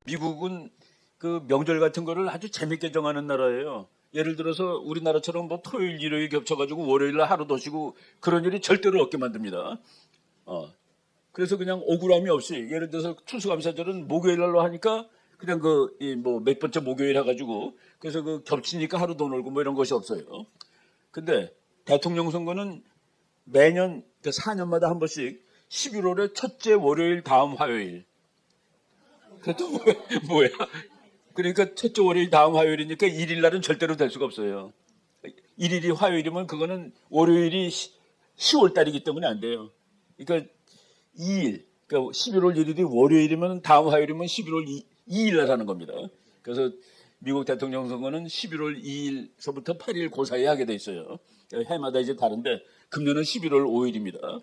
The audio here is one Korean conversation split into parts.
미국은 그 명절 같은 거를 아주 재밌게 정하는 나라예요. 예를 들어서 우리나라처럼 뭐 토요일, 일요일 겹쳐가지고 월요일 날 하루 더 쉬고 그런 일이 절대로 없게 만듭니다. 그래서 그냥 억울함이 없이 예를 들어서 추수감사절은 목요일 날로 하니까 그냥 뭐 몇 번째 목요일 해가지고 그래서 그 겹치니까 하루 더 놀고 뭐 이런 것이 없어요. 근데 대통령 선거는 매년 4년마다 한 번씩 11월의 첫째 월요일 다음 화요일. 그것도 뭐야? 그러니까 첫째 월요일 다음 화요일이니까 1일 날은 절대로 될 수가 없어요. 1일이 화요일이면 그거는 월요일이 10월 달이기 때문에 안 돼요. 그러니까 2일, 그러니까 11월 1일이 월요일이면 다음 화요일이면 11월 2일 날 하는 겁니다. 그래서 미국 대통령 선거는 11월 2일서부터 8일 그 사이에 하게 돼 있어요. 해마다 이제 다른데 금년은 11월 5일입니다.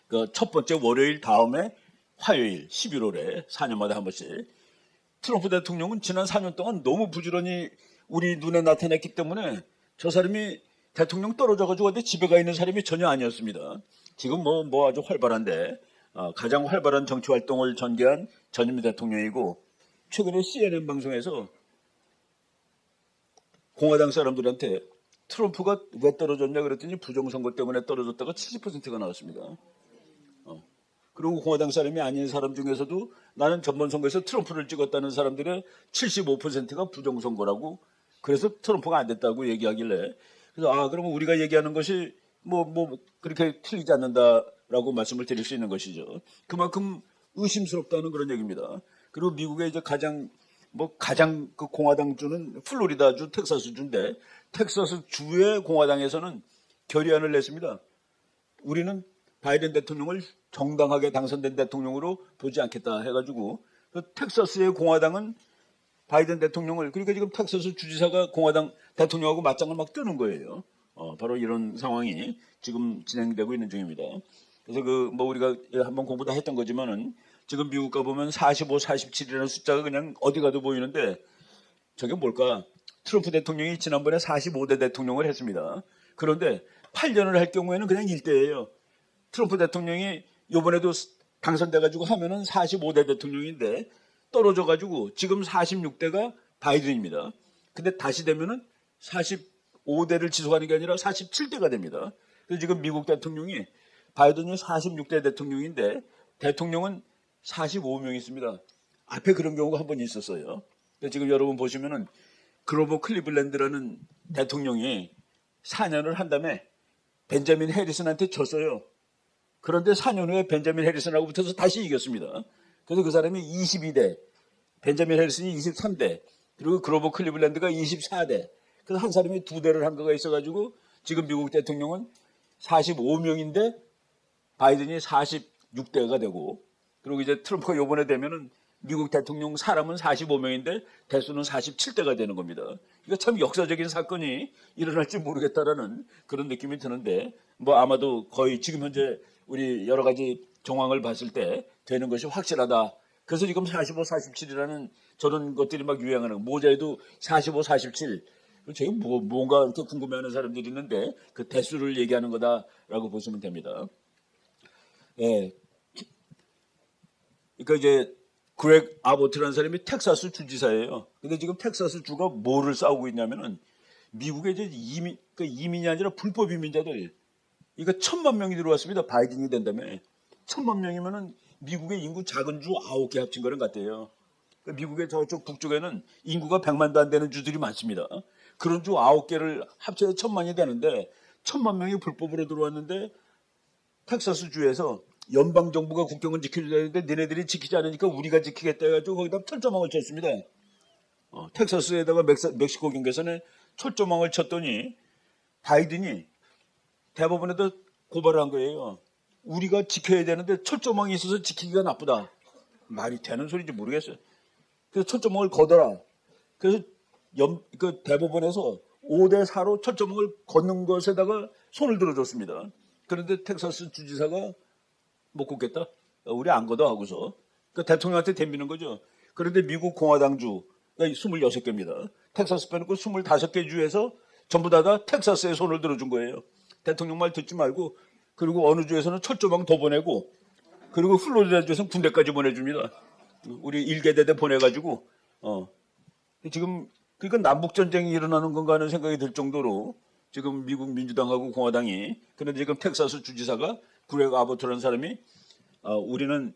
그 첫 번째 월요일 다음에 화요일 11월에 4년마다 한 번씩. 트럼프 대통령은 지난 4년 동안 너무 부지런히 우리 눈에 나타냈기 때문에 저 사람이 대통령 떨어져가지고 어디 집에 가 있는 사람이 전혀 아니었습니다. 지금 뭐 아주 활발한데 가장 활발한 정치 활동을 전개한 전임 대통령이고 최근에 CNN 방송에서 공화당 사람들한테 트럼프가 왜 떨어졌냐 그랬더니 부정선거 때문에 떨어졌다가 70%가 나왔습니다. 그리고 공화당 사람이 아닌 사람 중에서도 나는 전번 선거에서 트럼프를 찍었다는 사람들의 75%가 부정선거라고 그래서 트럼프가 안 됐다고 얘기하길래 그래서 그러면 우리가 얘기하는 것이 뭐 그렇게 틀리지 않는다라고 말씀을 드릴 수 있는 것이죠. 그만큼 의심스럽다는 그런 얘기입니다. 그리고 미국의 이제 가장 그 공화당 주는 플로리다주, 텍사스 주인데 텍사스 주의 공화당에서는 결의안을 냈습니다. 우리는 바이든 대통령을 정당하게 당선된 대통령으로 보지 않겠다 해가지고 텍사스의 공화당은 바이든 대통령을 그러니까 지금 텍사스 주지사가 공화당 대통령하고 맞짱을 막 뜨는 거예요. 바로 이런 상황이 지금 진행되고 있는 중입니다. 그래서 우리가 한번 공부 다 했던 거지만은 지금 미국 가보면 45, 47이라는 숫자가 그냥 어디 가도 보이는데 저게 뭘까? 트럼프 대통령이 지난번에 45대 대통령을 했습니다. 그런데 8년을 할 경우에는 그냥 1대예요. 트럼프 대통령이 이번에도 당선돼가지고 하면은 45대 대통령인데 떨어져가지고 지금 46대가 바이든입니다. 근데 다시 되면은 45대를 지속하는 게 아니라 47대가 됩니다. 그래서 지금 미국 대통령이 바이든이 46대 대통령인데 대통령은 45명 있습니다. 앞에 그런 경우가 한 번 있었어요. 지금 여러분 보시면은 그로버 클리블랜드라는 대통령이 4년을 한 다음에 벤자민 해리슨한테 졌어요. 그런데 4년 후에 벤자민 해리슨하고 붙어서 다시 이겼습니다. 그래서 그 사람이 22대, 벤자민 해리슨이 23대, 그리고 그로버 클리블랜드가 24대. 그래서 한 사람이 2대를 한 거가 있어가지고 지금 미국 대통령은 45명인데 바이든이 46대가 되고 그리고 이제 트럼프가 요번에 되면은 미국 대통령 사람은 45명인데 대수는 47대가 되는 겁니다. 이거 참 역사적인 사건이 일어날지 모르겠다라는 그런 느낌이 드는데 아마도 거의 지금 현재 우리 여러 가지 정황을 봤을 때 되는 것이 확실하다. 그래서 지금 45, 47이라는 저런 것들이 막 유행하는 거. 모자에도 45, 47. 제가 뭔가 이렇게 궁금해하는 사람들이 있는데 그 대수를 얘기하는 거다라고 보시면 됩니다. 예. 그러니까 이제 그렉 아보트라는 사람이 텍사스 주지사예요. 근데 지금 텍사스 주가 뭐를 싸우고 있냐면은 미국의 이제 이민이 아니라 불법 이민자들. 이거 1,000만 명이 들어왔습니다. 바이든이 된다음에 1,000만 명이면은 미국의 인구 작은 주 9개 합친 거랑 같대요. 그러니까 미국의 저쪽 북쪽에는 인구가 100만도 안 되는 주들이 많습니다. 그런 주 9개를 합쳐서 1,000만이 되는데 1,000만 명이 불법으로 들어왔는데 텍사스 주에서 연방 정부가 국경을 지켜줘야 되는데 너네들이 지키지 않으니까 우리가 지키겠다 해가지고 거기다 철조망을 쳤습니다. 텍사스에다가 멕시코 경계선에 철조망을 쳤더니 바이든이 대법원에도 고발을 한 거예요. 우리가 지켜야 되는데 철조망이 있어서 지키기가 나쁘다. 말이 되는 소리인지 모르겠어요. 그래서 철조망을 거더라. 그래서 그 대법원에서 5대4로 철조망을 걷는 것에다가 손을 들어줬습니다. 그런데 텍사스 주지사가 못 걷겠다. 우리 안 걷어 하고서 그 대통령한테 덤비는 거죠. 그런데 미국 공화당주가 26개입니다. 텍사스 빼놓고 25개 주에서 전부 다 텍사스에 손을 들어준 거예요. 대통령 말 듣지 말고 그리고 어느 주에서는 철조망 더 보내고 그리고 플로리다 주에서는 군대까지 보내줍니다. 우리 일개대대 보내가지고 지금 그러니까 남북 전쟁이 일어나는 건가 하는 생각이 들 정도로 지금 미국 민주당하고 공화당이 그런데 지금 텍사스 주지사가 그렉 아보트라는 사람이 우리는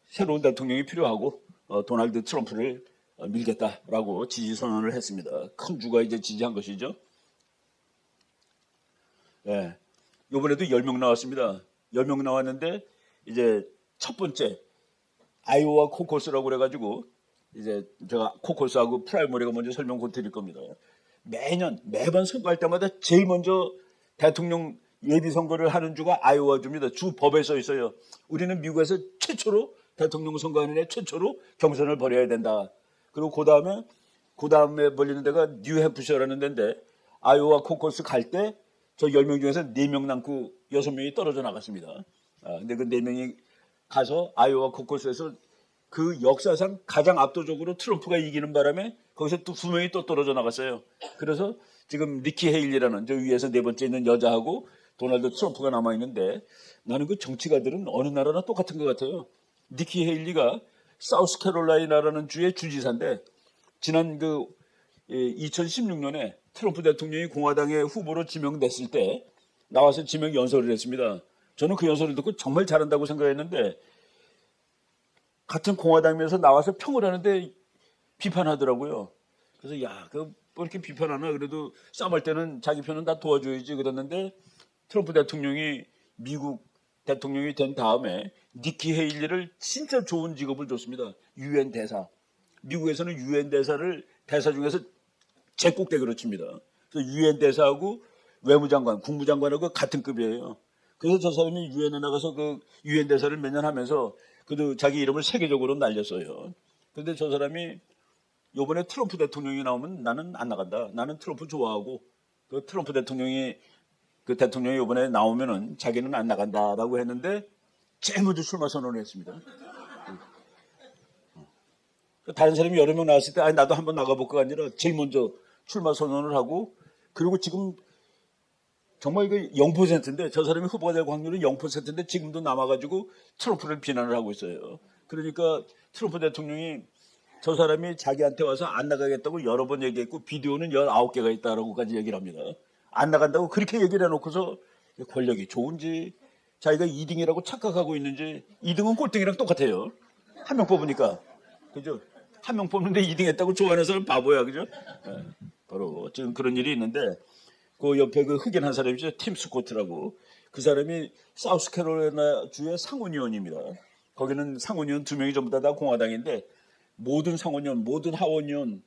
새로운 대통령이 필요하고 도널드 트럼프를 밀겠다라고 지지 선언을 했습니다. 큰 주가 이제 지지한 것이죠. 예. 이번에도 10명 나왔습니다. 10명 나왔는데 이제 첫 번째 아이오와 코커스라고 그래가지고 이제 제가 코커스하고 프라이머리가 먼저 설명 곧 드릴 겁니다. 매번 선거할 때마다 제일 먼저 대통령 예비 선거를 하는 주가 아이오와 주입니다. 주 법에 써 있어요. 우리는 미국에서 최초로 대통령 선거하는 애 최초로 경선을 벌여야 된다. 그리고 그 다음에 벌리는 데가 뉴햄프셔라는 데인데 아이오와 코커스 갈 때 저 10명 중에서 4명 남고 6명이 떨어져 나갔습니다. 근데 그 4명이 가서 아이오와 코커스에서 그 역사상 가장 압도적으로 트럼프가 이기는 바람에 거기서 또 2명이 또 떨어져 나갔어요. 그래서 지금 니키 헤일리라는 저 위에서 4번째 있는 여자하고 도널드 트럼프가 남아있는데 나는 그 정치가들은 어느 나라나 똑같은 것 같아요. 니키 헤일리가 사우스캐롤라이나라는 주의 주지사인데 지난 2016년에 트럼프 대통령이 공화당의 후보로 지명됐을 때 나와서 지명 연설을 했습니다. 저는 그 연설을 듣고 정말 잘한다고 생각했는데 같은 공화당에서 나와서 평을 하는데 비판하더라고요. 그래서 뭐 이렇게 비판하나 그래도 싸움할 때는 자기 편은 다 도와줘야지 그랬는데 트럼프 대통령이 미국 대통령이 된 다음에 니키 헤일리를 진짜 좋은 직업을 줬습니다. 유엔 대사. 미국에서는 유엔 대사를 대사 중에서 제일 꼭대기로 칩니다. 그래서 유엔 대사하고 외무장관, 국무장관하고 같은 급이에요. 그래서 저 사람이 유엔에 나가서 그 유엔 대사를 몇 년 하면서 그래도 자기 이름을 세계적으로 날렸어요. 그런데 저 사람이 이번에 트럼프 대통령이 나오면 나는 안 나간다. 나는 트럼프 좋아하고 그 트럼프 대통령이 이번에 나오면은 자기는 안 나간다라고 했는데 제일 먼저 출마 선언을 했습니다. 다른 사람이 여러 명 나왔을 때 나도 한번 나가볼까 아니라 제일 먼저 출마 선언을 하고 그리고 지금 정말 이거 0%인데 저 사람이 후보가 될 확률은 0%인데 지금도 남아가지고 트럼프를 비난을 하고 있어요. 그러니까 트럼프 대통령이 저 사람이 자기한테 와서 안 나가겠다고 여러 번 얘기했고 비디오는 19개가 있다라고까지 얘기를 합니다. 안 나간다고 그렇게 얘기를 해놓고서 권력이 좋은지 자기가 2등이라고 착각하고 있는지 2등은 꼴등이랑 똑같아요. 한 명 뽑으니까. 그죠? 한 명 뽑는데 2등 했다고 좋아하는 사람 바보야. 그죠? 바로 지금 그런 일이 있는데 그 옆에 그 흑인 한 사람이죠. 팀 스코트라고. 그 사람이 사우스캐롤라이나 주의 상원의원입니다. 거기는 상원의원 2명이 전부 다 공화당인데 모든 상원의원, 모든 하원의원이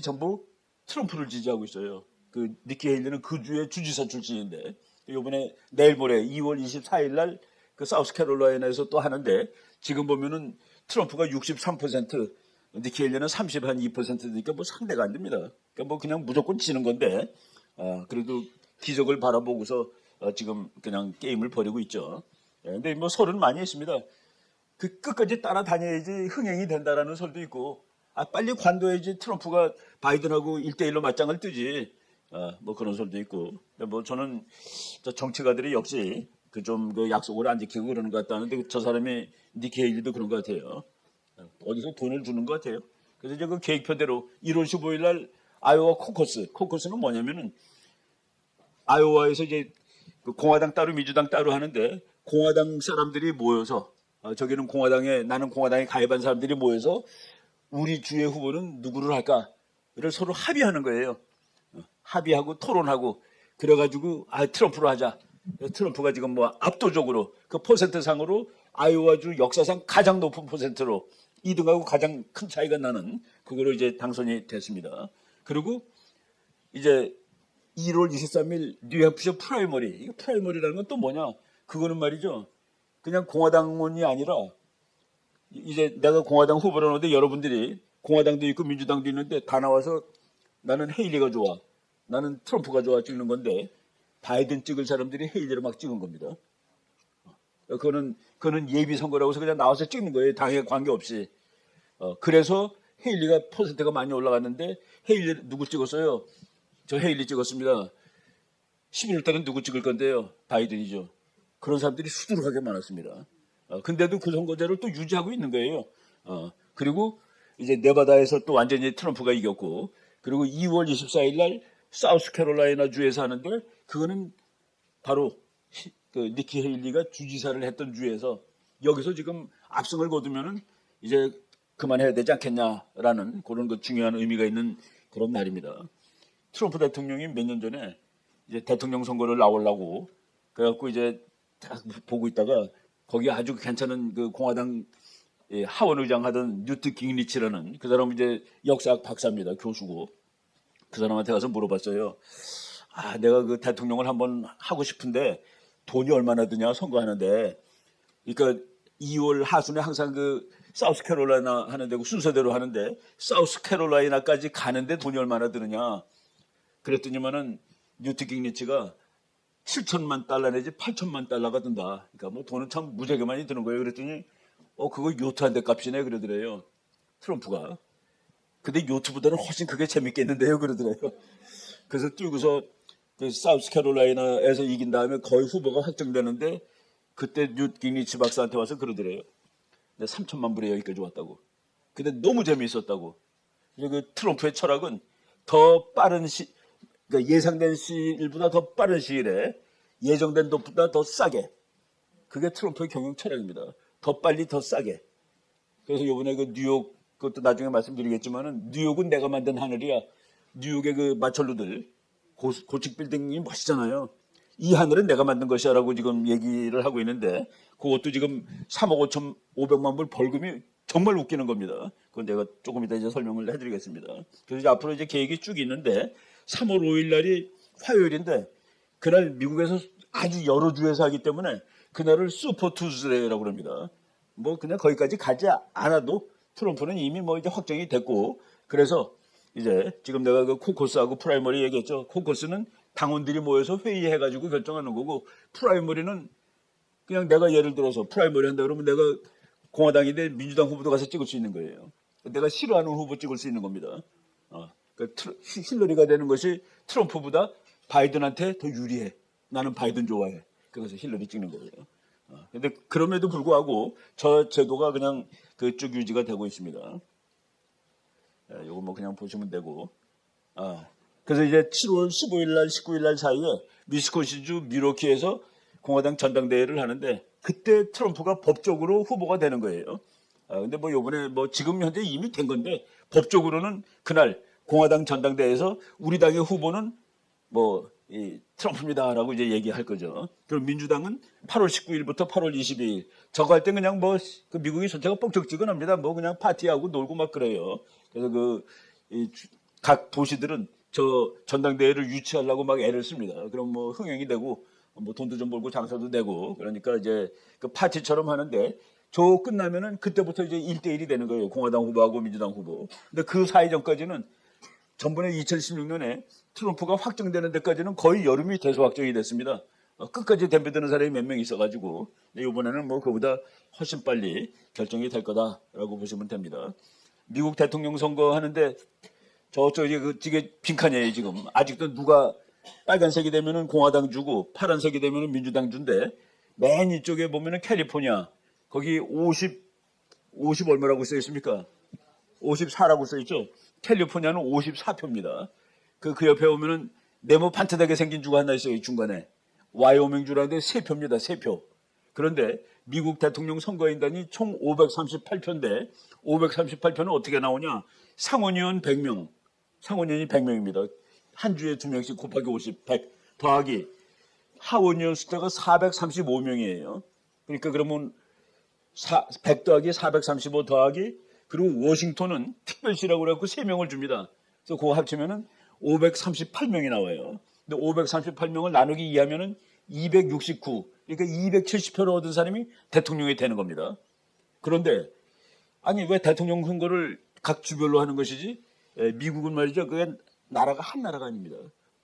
전부 트럼프를 지지하고 있어요. 그 니키 헤일리는 그 주의 주지사 출신인데 이번에 내일 모레 2월 24일 날 그 사우스캐롤라이나에서 또 하는데 지금 보면은 트럼프가 63%, 니키 헤일리는 32%니까 뭐 상대가 안 됩니다. 그러니까 뭐 그냥 무조건 지는 건데 그래도 기적을 바라보고서 지금 그냥 게임을 벌이고 있죠. 근데 뭐 설은 많이 했습니다. 그 끝까지 따라다녀야지 흥행이 된다라는 설도 있고 빨리 관둬야지 트럼프가 바이든하고 1대1로 맞짱을 뜨지. 뭐 그런 설도 있고. 뭐 저는 저 정치가들이 역시 그 약속을 안 지키고 그러는 것 같다는데 저 사람이 니키 헤일리도 그런 것 같아요. 어디서 돈을 주는 것 같아요. 그래서 이제 그 계획표대로 1월 15일 날 아이오와 코커스는 뭐냐면은 아이오와에서 이제 그 공화당 따로 민주당 따로 하는데 공화당 사람들이 모여서 저기는 나는 공화당에 가입한 사람들이 모여서 우리 주의 후보는 누구를 할까를 서로 합의하는 거예요. 합의하고 토론하고 그래가지고 트럼프로 하자. 트럼프가 지금 뭐 압도적으로 그 퍼센트 상으로 아이오와주 역사상 가장 높은 퍼센트로 2등하고 가장 큰 차이가 나는 그거로 이제 당선이 됐습니다. 그리고 이제 1월 23일 뉴햄프셔 프라이머리. 이거 프라이머리라는 건 또 뭐냐? 그거는 말이죠. 그냥 공화당원이 아니라 이제 내가 공화당 후보를 하는데 여러분들이 공화당도 있고 민주당도 있는데 다 나와서 나는 헤일리가 좋아. 나는 트럼프가 좋아 찍는 건데 바이든 찍을 사람들이 헤일리를 막 찍은 겁니다. 그거는 예비 선거라고 해서 그냥 나와서 찍는 거예요. 당에 관계없이. 그래서 헤일리가 퍼센트가 많이 올라갔는데 헤일리 누구 찍었어요? 저 헤일리 찍었습니다. 11월 달은 누구 찍을 건데요? 바이든이죠. 그런 사람들이 수두룩하게 많았습니다. 근데도 그 선거제를 또 유지하고 있는 거예요. 그리고 이제 네바다에서 또 완전히 트럼프가 이겼고, 그리고 2월 24일 날 사우스캐롤라이나 주에서 하는데, 그거는 바로 그 니키 헤일리가 주지사를 했던 주에서, 여기서 지금 압승을 거두면은 이제 그만해야 되지 않겠냐라는 그런 그 중요한 의미가 있는 그런 날입니다. 트럼프 대통령이 몇 년 전에 이제 대통령 선거를 나오려고 그래갖고 이제 딱 보고 있다가 거기 아주 괜찮은 그 공화당 하원 의장 하던 뉴트 깅리치라는 그 사람은 이제 역사학 박사입니다. 교수고. 그 사람한테 가서 물어봤어요. 아, 내가 그 대통령을 한번 하고 싶은데 돈이 얼마나 드냐 선거하는데. 그러니까 2월 하순에 항상 그 사우스캐롤라이나 하는 데고 순서대로 하는데 사우스캐롤라이나까지 가는데 돈이 얼마나 드느냐. 그랬더니만은 뉴트 깅리치가 7천만 달러 내지 8천만 달러가 든다. 그러니까 뭐 돈은 참 무지하게 많이 드는 거예요. 그랬더니 그거 요트 한 대 값이네 그러더래요. 트럼프가. 근데 요트보다는 훨씬 그게 재밌겠는데요 그러더래요. 그래서 뛰고서 그 사우스캐롤라이나에서 이긴 다음에 거의 후보가 확정되는데 그때 뉴트 깅리치 박사한테 와서 그러더래요. 내 3천만 불에 여기까지 왔다고. 근데 너무 재미있었다고. 그리고 그 트럼프의 철학은 더 빠른 그러니까 예상된 시일보다 더 빠른 시일에 예정된 돈보다 더 싸게. 그게 트럼프의 경영 철학입니다. 더 빨리 더 싸게. 그래서 이번에 그 뉴욕, 그것도 나중에 말씀드리겠지만은 뉴욕은 내가 만든 하늘이야. 뉴욕의 그 마철루들 고층 빌딩이 멋있잖아요. 이 하늘은 내가 만든 것이야라고 지금 얘기를 하고 있는데 그것도 지금 3억 5,500만 불 벌금이 정말 웃기는 겁니다. 그건 내가 조금 이따 이제 설명을 해드리겠습니다. 그래서 이제 앞으로 이제 계획이 쭉 있는데 3월 5일 날이 화요일인데 그날 미국에서 아주 여러 주에서 하기 때문에 그날을 슈퍼 투즈데이라고 합니다. 뭐 그냥 거기까지 가지 않아도 트럼프는 이미 뭐 이제 확정이 됐고 그래서 이제 지금 내가 그 코커스하고 프라이머리 얘기했죠. 코커스는 당원들이 모여서 회의해가지고 결정하는 거고 프라이머리는 그냥 내가 예를 들어서 프라이머리 한다 그러면 내가 공화당인데 민주당 후보도 가서 찍을 수 있는 거예요. 내가 싫어하는 후보 찍을 수 있는 겁니다. 그러니까 힐러리가 되는 것이 트럼프보다 바이든한테 더 유리해. 나는 바이든 좋아해. 그래서 힐러리 찍는 거예요. 근데 그럼에도 불구하고 저 제도가 그냥 그쭉 유지가 되고 있습니다. 요거 뭐 그냥 보시면 되고. 그래서 이제 7월 15일 날, 19일 날 사이에 위스콘신주 밀워키에서 공화당 전당대회를 하는데 그때 트럼프가 법적으로 후보가 되는 거예요. 근데 뭐 요번에 뭐 지금 현재 이미 된 건데 법적으로는 그날 공화당 전당대회에서 우리 당의 후보는 뭐 트럼프입니다라고 이제 얘기할 거죠. 그럼 민주당은 8월 19일부터 8월 22일 저거 할 때 그냥 뭐 그 미국이 전체가 뻥쩍지근합니다. 뭐 그냥 파티하고 놀고 막 그래요. 그래서 각 도시들은 저 전당대회를 유치하려고 막 애를 씁니다. 그럼 뭐 흥행이 되고 뭐 돈도 좀 벌고 장사도 되고 그러니까 이제 그 파티처럼 하는데 저 끝나면은 그때부터 이제 1대1이 되는 거예요. 공화당 후보하고 민주당 후보. 근데 그 사이 전까지는 전번에 2016년에 트럼프가 확정되는 데까지는 거의 여름이 돼서 확정이 됐습니다. 끝까지 덤벼드는 사람이 몇 명 있어가지고 이번에는 뭐 그보다 훨씬 빨리 결정이 될 거다라고 보시면 됩니다. 미국 대통령 선거 하는데 저쪽에 이게 빈칸이에요 지금. 아직도 누가 빨간색이 되면은 공화당 주고 파란색이 되면은 민주당 준대. 맨 이쪽에 보면은 캘리포니아 거기 50 얼마라고 써 있습니까? 54라고 써 있죠. 캘리포니아는 54표입니다. 그 옆에 보면은 네모 반듯하게 생긴 주가 하나 있어요. 중간에 와이오밍 주라는데 3표입니다. 3표. 그런데 미국 대통령 선거인단이 총 538표인데 538표는 어떻게 나오냐? 상원의원 100명. 상원의원이 100명입니다. 한 주에 2명씩 곱하기 50, 100 더하기 하원의원 숫자가 435명이에요. 그러니까 그러면 100 더하기 435 더하기 그리고 워싱턴은 특별시라고 그래갖고 3명을 줍니다. 그래서 그거 합치면은 538명이 나와요. 근데 538명을 나누기 2하면은 269. 그러니까 270표를 얻은 사람이 대통령이 되는 겁니다. 그런데 아니 왜 대통령 선거를 각 주별로 하는 것이지? 미국은 말이죠. 그게 나라가 한 나라가 아닙니다.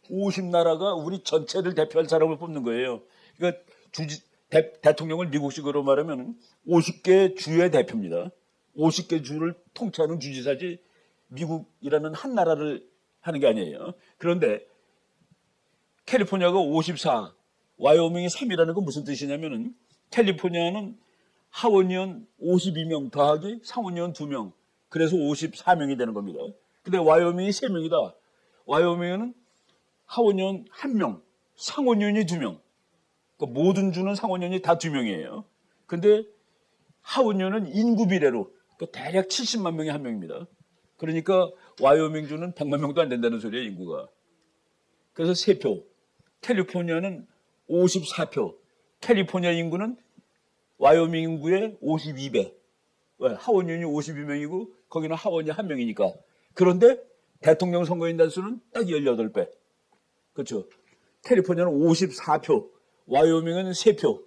50나라가 우리 전체를 대표할 사람을 뽑는 거예요. 그러니까 대통령을 미국식으로 말하면 50개 주의 대표입니다. 50개 주를 통치하는 주지사지 미국이라는 한 나라를 하는 게 아니에요. 그런데 캘리포니아가 54, 와이오밍이 3이라는 건 무슨 뜻이냐면은 캘리포니아는 하원의원 52명 더하기 상원의원 2명. 그래서 54명이 되는 겁니다. 근데 와이오밍이 3명이다. 와이오밍은 하원의원 1명, 상원의원이 2명. 그러니까 모든 주는 상원의원이 다 2명이에요. 근데 하원의원은 인구 비례로 대략 70만 명에 1명입니다. 그러니까 와이오밍 주는 100만 명도 안 된다는 소리예요, 인구가. 그래서 3표. 캘리포니아는 54표. 캘리포니아 인구는 와이오밍 인구의 52배. 왜? 하원의원이 52명이고 거기는 하원이 1명이니까. 그런데 대통령 선거인 단수는 딱 18배. 그렇죠. 캘리포니아는 54표. 와이오밍은 3표.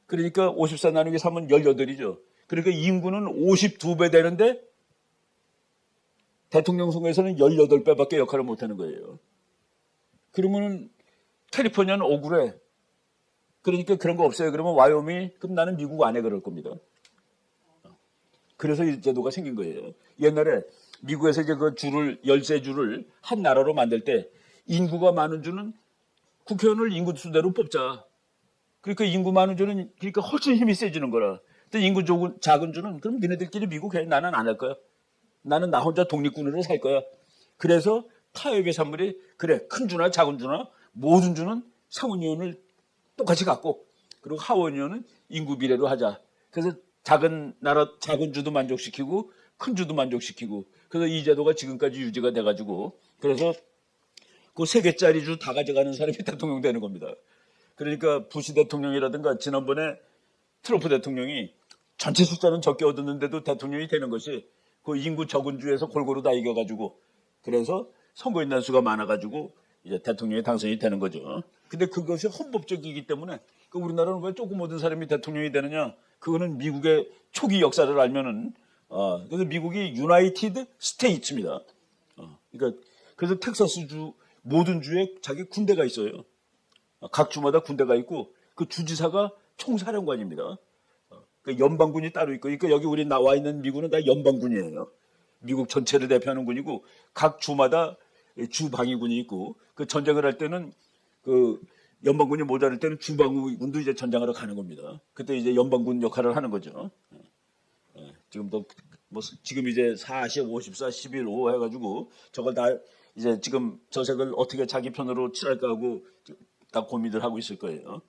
그러니까 54 나누기 3은 18이죠. 그러니까 인구는 52배 되는데 대통령 선거에서는 18배밖에 역할을 못하는 거예요. 그러면 캘리포니아는 억울해. 그러니까 그런 거 없어요. 그러면 와이오밍이 그럼 나는 미국 안 해 그럴 겁니다. 그래서 이 제도가 생긴 거예요. 옛날에 미국에서 이제 그 주를 13주를 한 나라로 만들 때 인구가 많은 주는 국회의원을 인구 수대로 뽑자. 그러니까 인구 많은 주는 그러니까 훨씬 힘이 세지는 거라. 근데 인구 작은 주는 그럼 니네들끼리 미국 해. 나는 안 할 거야. 나는 나 혼자 독립군으로 살 거야. 그래서 타협의 산물이 그래 큰 주나 작은 주나 모든 주는 상원의원을 똑같이 갖고 그리고 하원의원은 인구 비례로 하자. 그래서 작은 나라 작은 주도 만족시키고 큰 주도 만족시키고 그래서 이 제도가 지금까지 유지가 돼가지고 그래서 그 3개짜리 주 다 가져가는 사람이 대통령 되는 겁니다. 그러니까 부시 대통령이라든가 지난번에 트럼프 대통령이 전체 숫자는 적게 얻었는데도 대통령이 되는 것이 그 인구 적은 주에서 골고루 다 이겨가지고 그래서 선거인 단수가 많아가지고 이제 대통령이 당선이 되는 거죠. 근데 그것이 헌법적이기 때문에 우리나라는 왜 조금 얻은 사람이 대통령이 되느냐? 그거는 미국의 초기 역사를 알면은 그래서 미국이 유나이티드 스테이츠입니다. 그러니까 그래서 텍사스 주 모든 주에 자기 군대가 있어요. 각 주마다 군대가 있고 그 주지사가 총사령관입니다. 그 연방군이 따로 있고, 그러니까 여기 우리 나와 있는 미군은 다 연방군이에요. 미국 전체를 대표하는 군이고 각 주마다 주방위군이 있고 그 전쟁을 할 때는 그 연방군이 모자랄 때는 주방위군도 이제 전쟁하러 가는 겁니다. 그때 이제 연방군 역할을 하는 거죠. 지금도 뭐 지금 이제 40, 54, 11, 5 해가지고 저걸 다 이제 지금 저색을 어떻게 자기 편으로 칠할까 하고 다 고민을 하고 있을 거예요.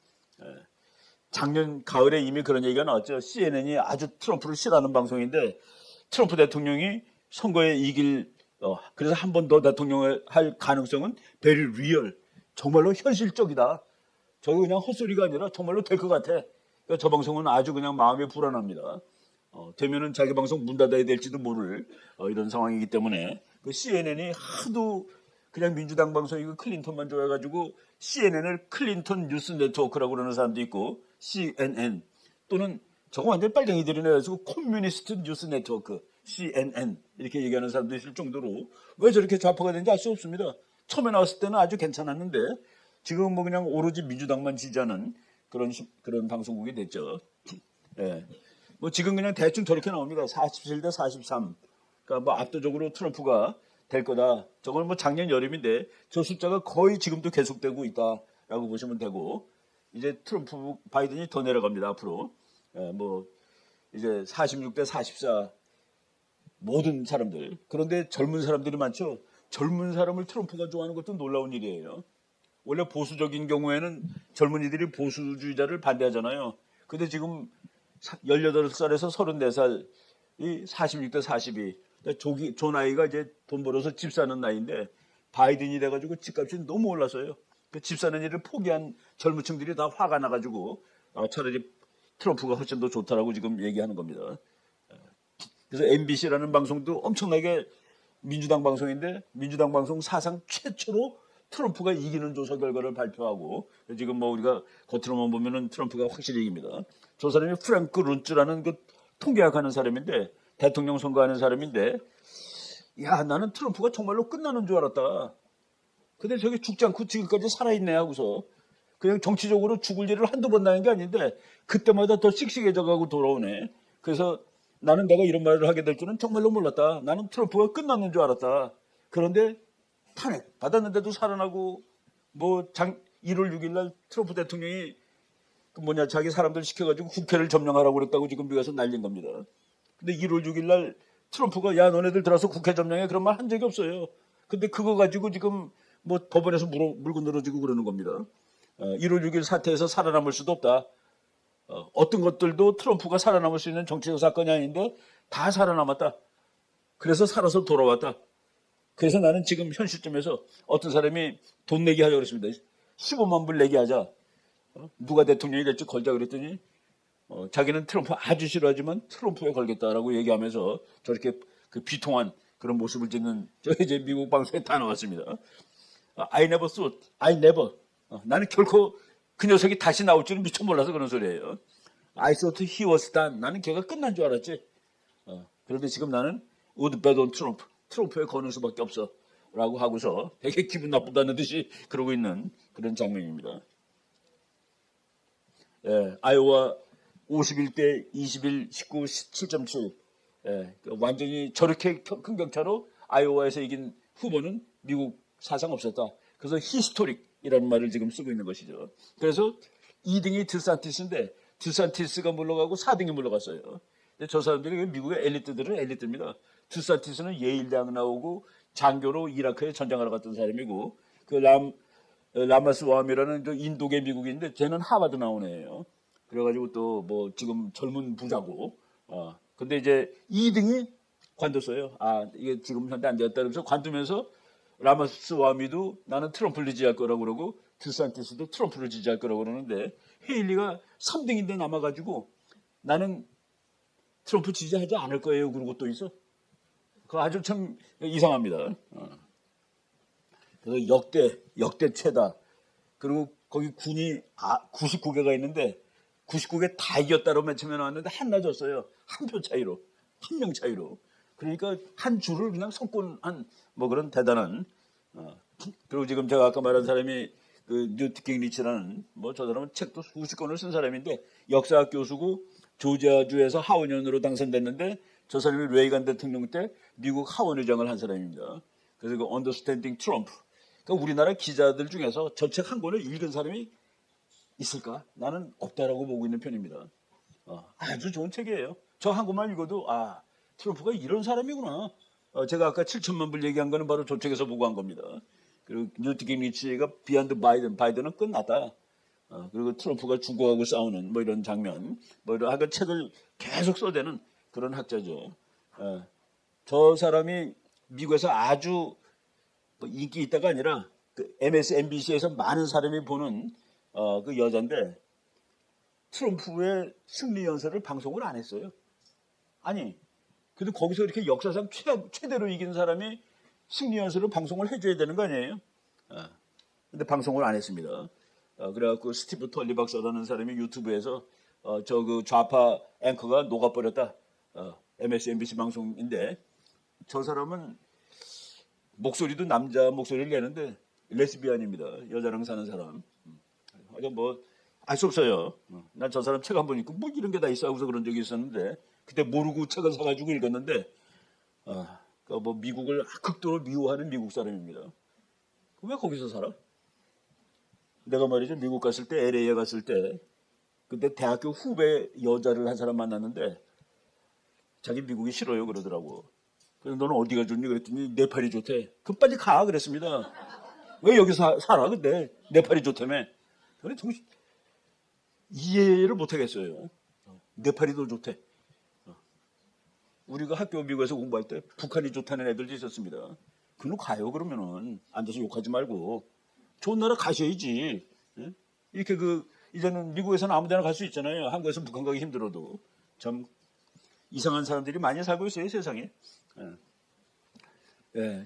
작년 가을에 이미 그런 얘기가 나왔죠. CNN이 아주 트럼프를 싫어하는 방송인데 트럼프 대통령이 선거에 이길 그래서 한 번 더 대통령을 할 가능성은 very real. 정말로 현실적이다. 저거 그냥 헛소리가 아니라 정말로 될 것 같아. 그러니까 저 방송은 아주 그냥 마음이 불안합니다. 되면은 자기 방송 문 닫아야 될지도 모를 이런 상황이기 때문에 그 CNN이 하도 그냥 민주당 방송이고 클린턴만 좋아해가지고 CNN을 클린턴 뉴스 네트워크라고 그러는 사람도 있고 CNN 또는 저거 완전 빨갱이들이네. 그래서 커뮤니스트 뉴스 네트워크 CNN 이렇게 얘기하는 사람도 있을 정도로 왜 저렇게 좌파가 되는지 알 수 없습니다. 처음에 나왔을 때는 아주 괜찮았는데 지금 뭐 그냥 오로지 민주당만 지지하는 그런 방송국이 됐죠. 예. 뭐 지금 그냥 대충 저렇게 나옵니다. 47대 43. 그러니까 뭐 압도적으로 트럼프가 될 거다. 저건 뭐 작년 여름인데 저 숫자가 거의 지금도 계속되고 있다라고 보시면 되고 이제 트럼프 바이든이 더 내려갑니다. 앞으로. 예, 뭐 이제 46대 44 모든 사람들. 그런데 젊은 사람들이 많죠. 젊은 사람을 트럼프가 좋아하는 것도 놀라운 일이에요. 원래 보수적인 경우에는 젊은이들이 보수주의자를 반대하잖아요. 근데 지금 18살에서 34살이 46대 42. 존 아이가 이제 돈 벌어서 집 사는 나이인데 바이든이 돼가지고 집값이 너무 올랐어요. 그 집 사는 일을 포기한 젊은 층들이 다 화가 나가지고 차라리 트럼프가 훨씬 더 좋다라고 지금 얘기하는 겁니다. 그래서 MBC라는 방송도 엄청나게 민주당 방송인데 민주당 방송 사상 최초로 트럼프가 이기는 조사 결과를 발표하고 지금 뭐 우리가 겉으로만 보면은 트럼프가 확실히 이깁니다. 저 사람이 프랭크 룬츠라는 그 통계학하는 사람인데 대통령 선거하는 사람인데 야 나는 트럼프가 정말로 끝나는 줄 알았다. 근데 저게 죽지 않고 지금까지 살아있네 하고서 그냥 정치적으로 죽을 일을 한두 번 나는 게 아닌데 그때마다 더 씩씩해져가고 돌아오네. 그래서 나는 내가 이런 말을 하게 될 줄은 정말로 몰랐다. 나는 트럼프가 끝났는 줄 알았다. 그런데 탄핵 받았는데도 살아나고 뭐 1월 6일 날 트럼프 대통령이 자기 사람들 시켜가지고 국회를 점령하라고 그랬다고 지금 미국에서 난린 겁니다. 근데 1월 6일 날 트럼프가 야 너네들 들어서 국회 점령해 그런 말 한 적이 없어요. 근데 그거 가지고 지금 뭐 법원에서 물고 늘어지고 그러는 겁니다. 1월 6일 사태에서 살아남을 수도 없다. 어떤 것들도 트럼프가 살아남을 수 있는 정치적 사건이 아닌데 다 살아남았다. 그래서 살아서 돌아왔다. 그래서 나는 지금 현 시점에서 어떤 사람이 돈 내기 하려고 그랬습니다. 15만 불 내기 하자. 누가 대통령이 될지 걸자 그랬더니 자기는 트럼프 아주 싫어하지만 트럼프에 걸겠다라고 얘기하면서 저렇게 그 비통한 그런 모습을 짓는 저 이제 미국 방송에 다 나왔습니다. I never thought, I never. 나는 결코 그 녀석이 다시 나올 줄은 미처 몰라서 그런 소리예요. I thought he was done. 나는 걔가 끝난 줄 알았지. 그런데 지금 나는 would bet on Trump. 트럼프에 거는 수밖에 없어. 라고 하고서 되게 기분 나쁘다는 듯이 그러고 있는 그런 장면입니다. 아이오와 51대 21, 19, 17.7. 완전히 저렇게 큰 격차로 아이오와에서 이긴 후보는 미국 사상 없었다. 그래서 히스토릭이라는 말을 지금 쓰고 있는 것이죠. 그래서 2등이 드산티스인데 드산티스가 물러가고 4등이 물러갔어요. 근데 저 사람들이 미국의 엘리트들은 엘리트입니다. 드산티스는 예일 대학 나오고 장교로 이라크에 전장하러 갔던 사람이고 그 라마스와미라는 인도계 미국인데 쟤는 하버드 나온 애예요. 그래가지고 또 뭐 지금 젊은 부자고. 근데 이제 2등이 관뒀어요. 이게 지금 현재 안 되었다 그러면서 관두면서 라마스와미도 나는 트럼프를 지지할 거라고 그러고 드산티스도 트럼프를 지지할 거라고 그러는데 헤일리가 3등인데 남아가지고 나는 트럼프 지지하지 않을 거예요. 그러고 또 있어. 그거 아주 참 이상합니다. 그래서 역대 최다. 그리고 거기 군이 99개가 있는데 99개 다 이겼다로 맨 처음에 나왔는데 하나 졌어요. 한 표 차이로. 한 명 차이로. 그러니까 한 줄을 그냥 석권한 뭐 그런 대단한. 그리고 지금 제가 아까 말한 사람이 그 뉴트 깅리치라는 뭐 저 사람은 책도 수십 권을 쓴 사람인데 역사학 교수고 조지아주에서 하원의원으로 당선됐는데 저 사람이 레이간 대통령 때 미국 하원의장을 한 사람입니다. 그래서 그 Understanding Trump. 그러니까 우리나라 기자들 중에서 저 책 한 권을 읽은 사람이 있을까? 나는 없다라고 보고 있는 편입니다. 아주 좋은 책이에요. 저 한 권만 읽어도 트럼프가 이런 사람이구나. 제가 아까 7천만 불 얘기한 거는 바로 저 책에서 보고 한 겁니다. 그리고 뉴트 깅리치가 비하인드 바이든은 끝났다. 그리고 트럼프가 중국하고 싸우는 뭐 이런 장면, 뭐 이런 하여간 책을 계속 써대는 그런 학자죠. 저 사람이 미국에서 아주 뭐 인기 있다가 아니라 그 MSNBC에서 많은 사람이 보는 그 여잔데 트럼프의 승리 연설을 방송을 안 했어요. 아니, 그래도 거기서 이렇게 역사상 최대로 이긴 사람이 승리 연설을 방송을 해줘야 되는 거 아니에요? 근데 방송을 안 했습니다. 그래갖고 스티브 털리 박사라는 사람이 유튜브에서 저 그 좌파 앵커가 녹아버렸다. MSNBC 방송인데 저 사람은 목소리도 남자 목소리를 내는데 레스비안입니다. 여자랑 사는 사람. 뭐 알 수 없어요. 난 저 사람 책 한 번 읽고 뭐 이런 게 다 있어 하고서 그런 적이 있었는데 그때 모르고 책을 사가지고 읽었는데 뭐 미국을 극도로 미워하는 미국 사람입니다. 왜 거기서 살아? 내가 말이죠 미국 갔을 때 LA에 갔을 때 그때 대학교 후배 여자를 한 사람 만났는데 자기 미국이 싫어요 그러더라고. 그래서 너는 어디가 좋니 그랬더니 네팔이 좋대. 그럼 빨리 가 그랬습니다. 왜 여기서 살아 근데 네팔이 좋다며. 그래 정신 이해를 못 하겠어요. 네팔이 더 좋대. 우리가 학교 미국에서 공부할 때 북한이 좋다는 애들도 있었습니다. 그놈 가요 그러면은 앉아서 욕하지 말고 좋은 나라 가셔야지. 이렇게 이제는 미국에서는 아무데나 갈 수 있잖아요. 한국에서 북한 가기 힘들어도 참 이상한 사람들이 많이 살고 있어요 세상에.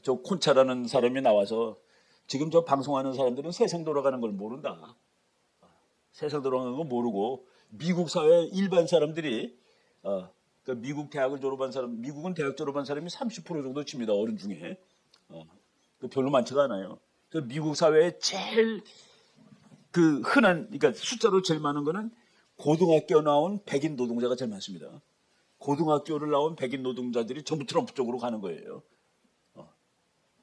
저 콘차라는 사람이 나와서 지금 저 방송하는 사람들은 세상 돌아가는 걸 모른다. 세상 돌아가는 걸 모르고 미국 사회 일반 사람들이 그러니까 미국 대학을 졸업한 사람, 미국은 대학 졸업한 사람이 30% 정도 칩니다. 어른 중에. 별로 많지가 않아요. 그래서 미국 사회에 제일 흔한, 그러니까 숫자로 제일 많은 거는 고등학교 나온 백인 노동자가 제일 많습니다. 고등학교를 나온 백인 노동자들이 전부 트럼프 쪽으로 가는 거예요.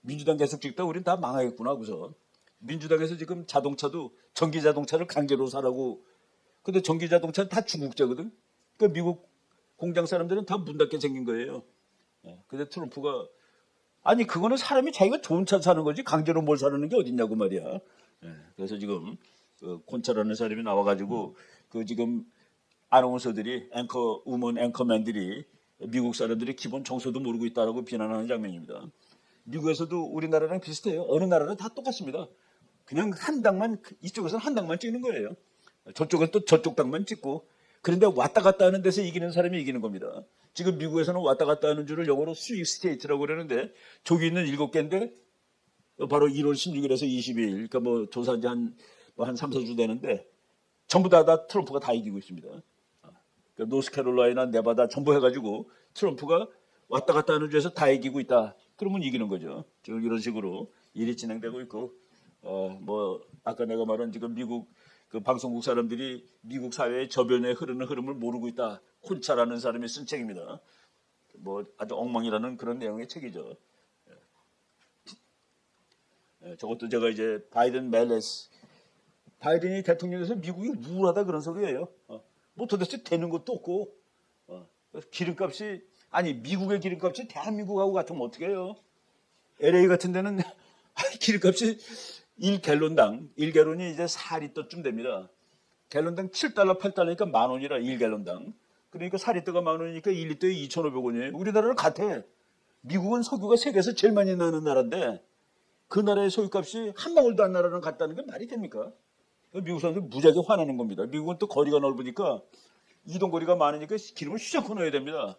민주당 계속 찍다 우린 다 망하겠구나 하고서 민주당에서 지금 자동차도 전기 자동차를 강제로 사라고. 근데 전기 자동차는 다 중국제거든. 그러니까 미국 공장 사람들은 다 문 닫게 생긴 거예요. 근데 트럼프가 아니 그거는 사람이 자기가 좋은 차 사는 거지 강제로 뭘 사는 게 어딨냐고 말이야. 그래서 지금 그 콘차라는 사람이 나와가지고 그 지금 아나운서들이 앵커 우먼 앵커맨들이 미국 사람들이 기본 정서도 모르고 있다라고 비난하는 장면입니다. 미국에서도 우리나라랑 비슷해요. 어느 나라는 다 똑같습니다. 그냥 한 당만 이쪽에서는 한 당만 찍는 거예요. 저쪽은 또 저쪽 당만 찍고 그런데 왔다 갔다 하는 데서 이기는 사람이 이기는 겁니다. 지금 미국에서는 왔다 갔다 하는 줄을 영어로 스윙 스테이트라고 그러는데 저기 있는 7개인데 바로 1월 16일에서 22일 그러니까 뭐 조사한 지 한 3, 4주 되는데 전부 다 트럼프가 다 이기고 있습니다. 그러니까 노스캐롤라이나 네바다 전부 해가지고 트럼프가 왔다 갔다 하는 주에서 다 이기고 있다. 그러면 이기는 거죠. 지금 이런 식으로 일이 진행되고 있고 뭐 아까 내가 말한 지금 미국 그 방송국 사람들이 미국 사회의 저변에 흐르는 흐름을 모르고 있다. 콘차라는 사람이 쓴 책입니다. 뭐 아주 엉망이라는 그런 내용의 책이죠. 저것도 제가 이제 바이든 멜레스 바이든이 대통령에서 미국이 우울하다 그런 소리예요. 뭐 도대체 되는 것도 없고 기름값이 아니 미국의 기름값이 대한민국하고 같으면 어떻게 해요? LA 같은 데는 기름값이 1갤론이 이제 4리터쯤 됩니다. 갤론당 7달러, 8달러니까 10,000원이라 1갤론당. 그러니까 4리터가 10,000원이니까 1리터에 2,500원이에요. 우리나라랑 같아. 미국은 석유가 세계에서 제일 많이 나는 나라인데 그 나라의 석유값이 한 방울도 안 나라랑 같다는 게 말이 됩니까? 미국 사람들 무지하게 화나는 겁니다. 미국은 또 거리가 넓으니까 이동거리가 많으니까 기름을 휘젓고 넣어야 됩니다.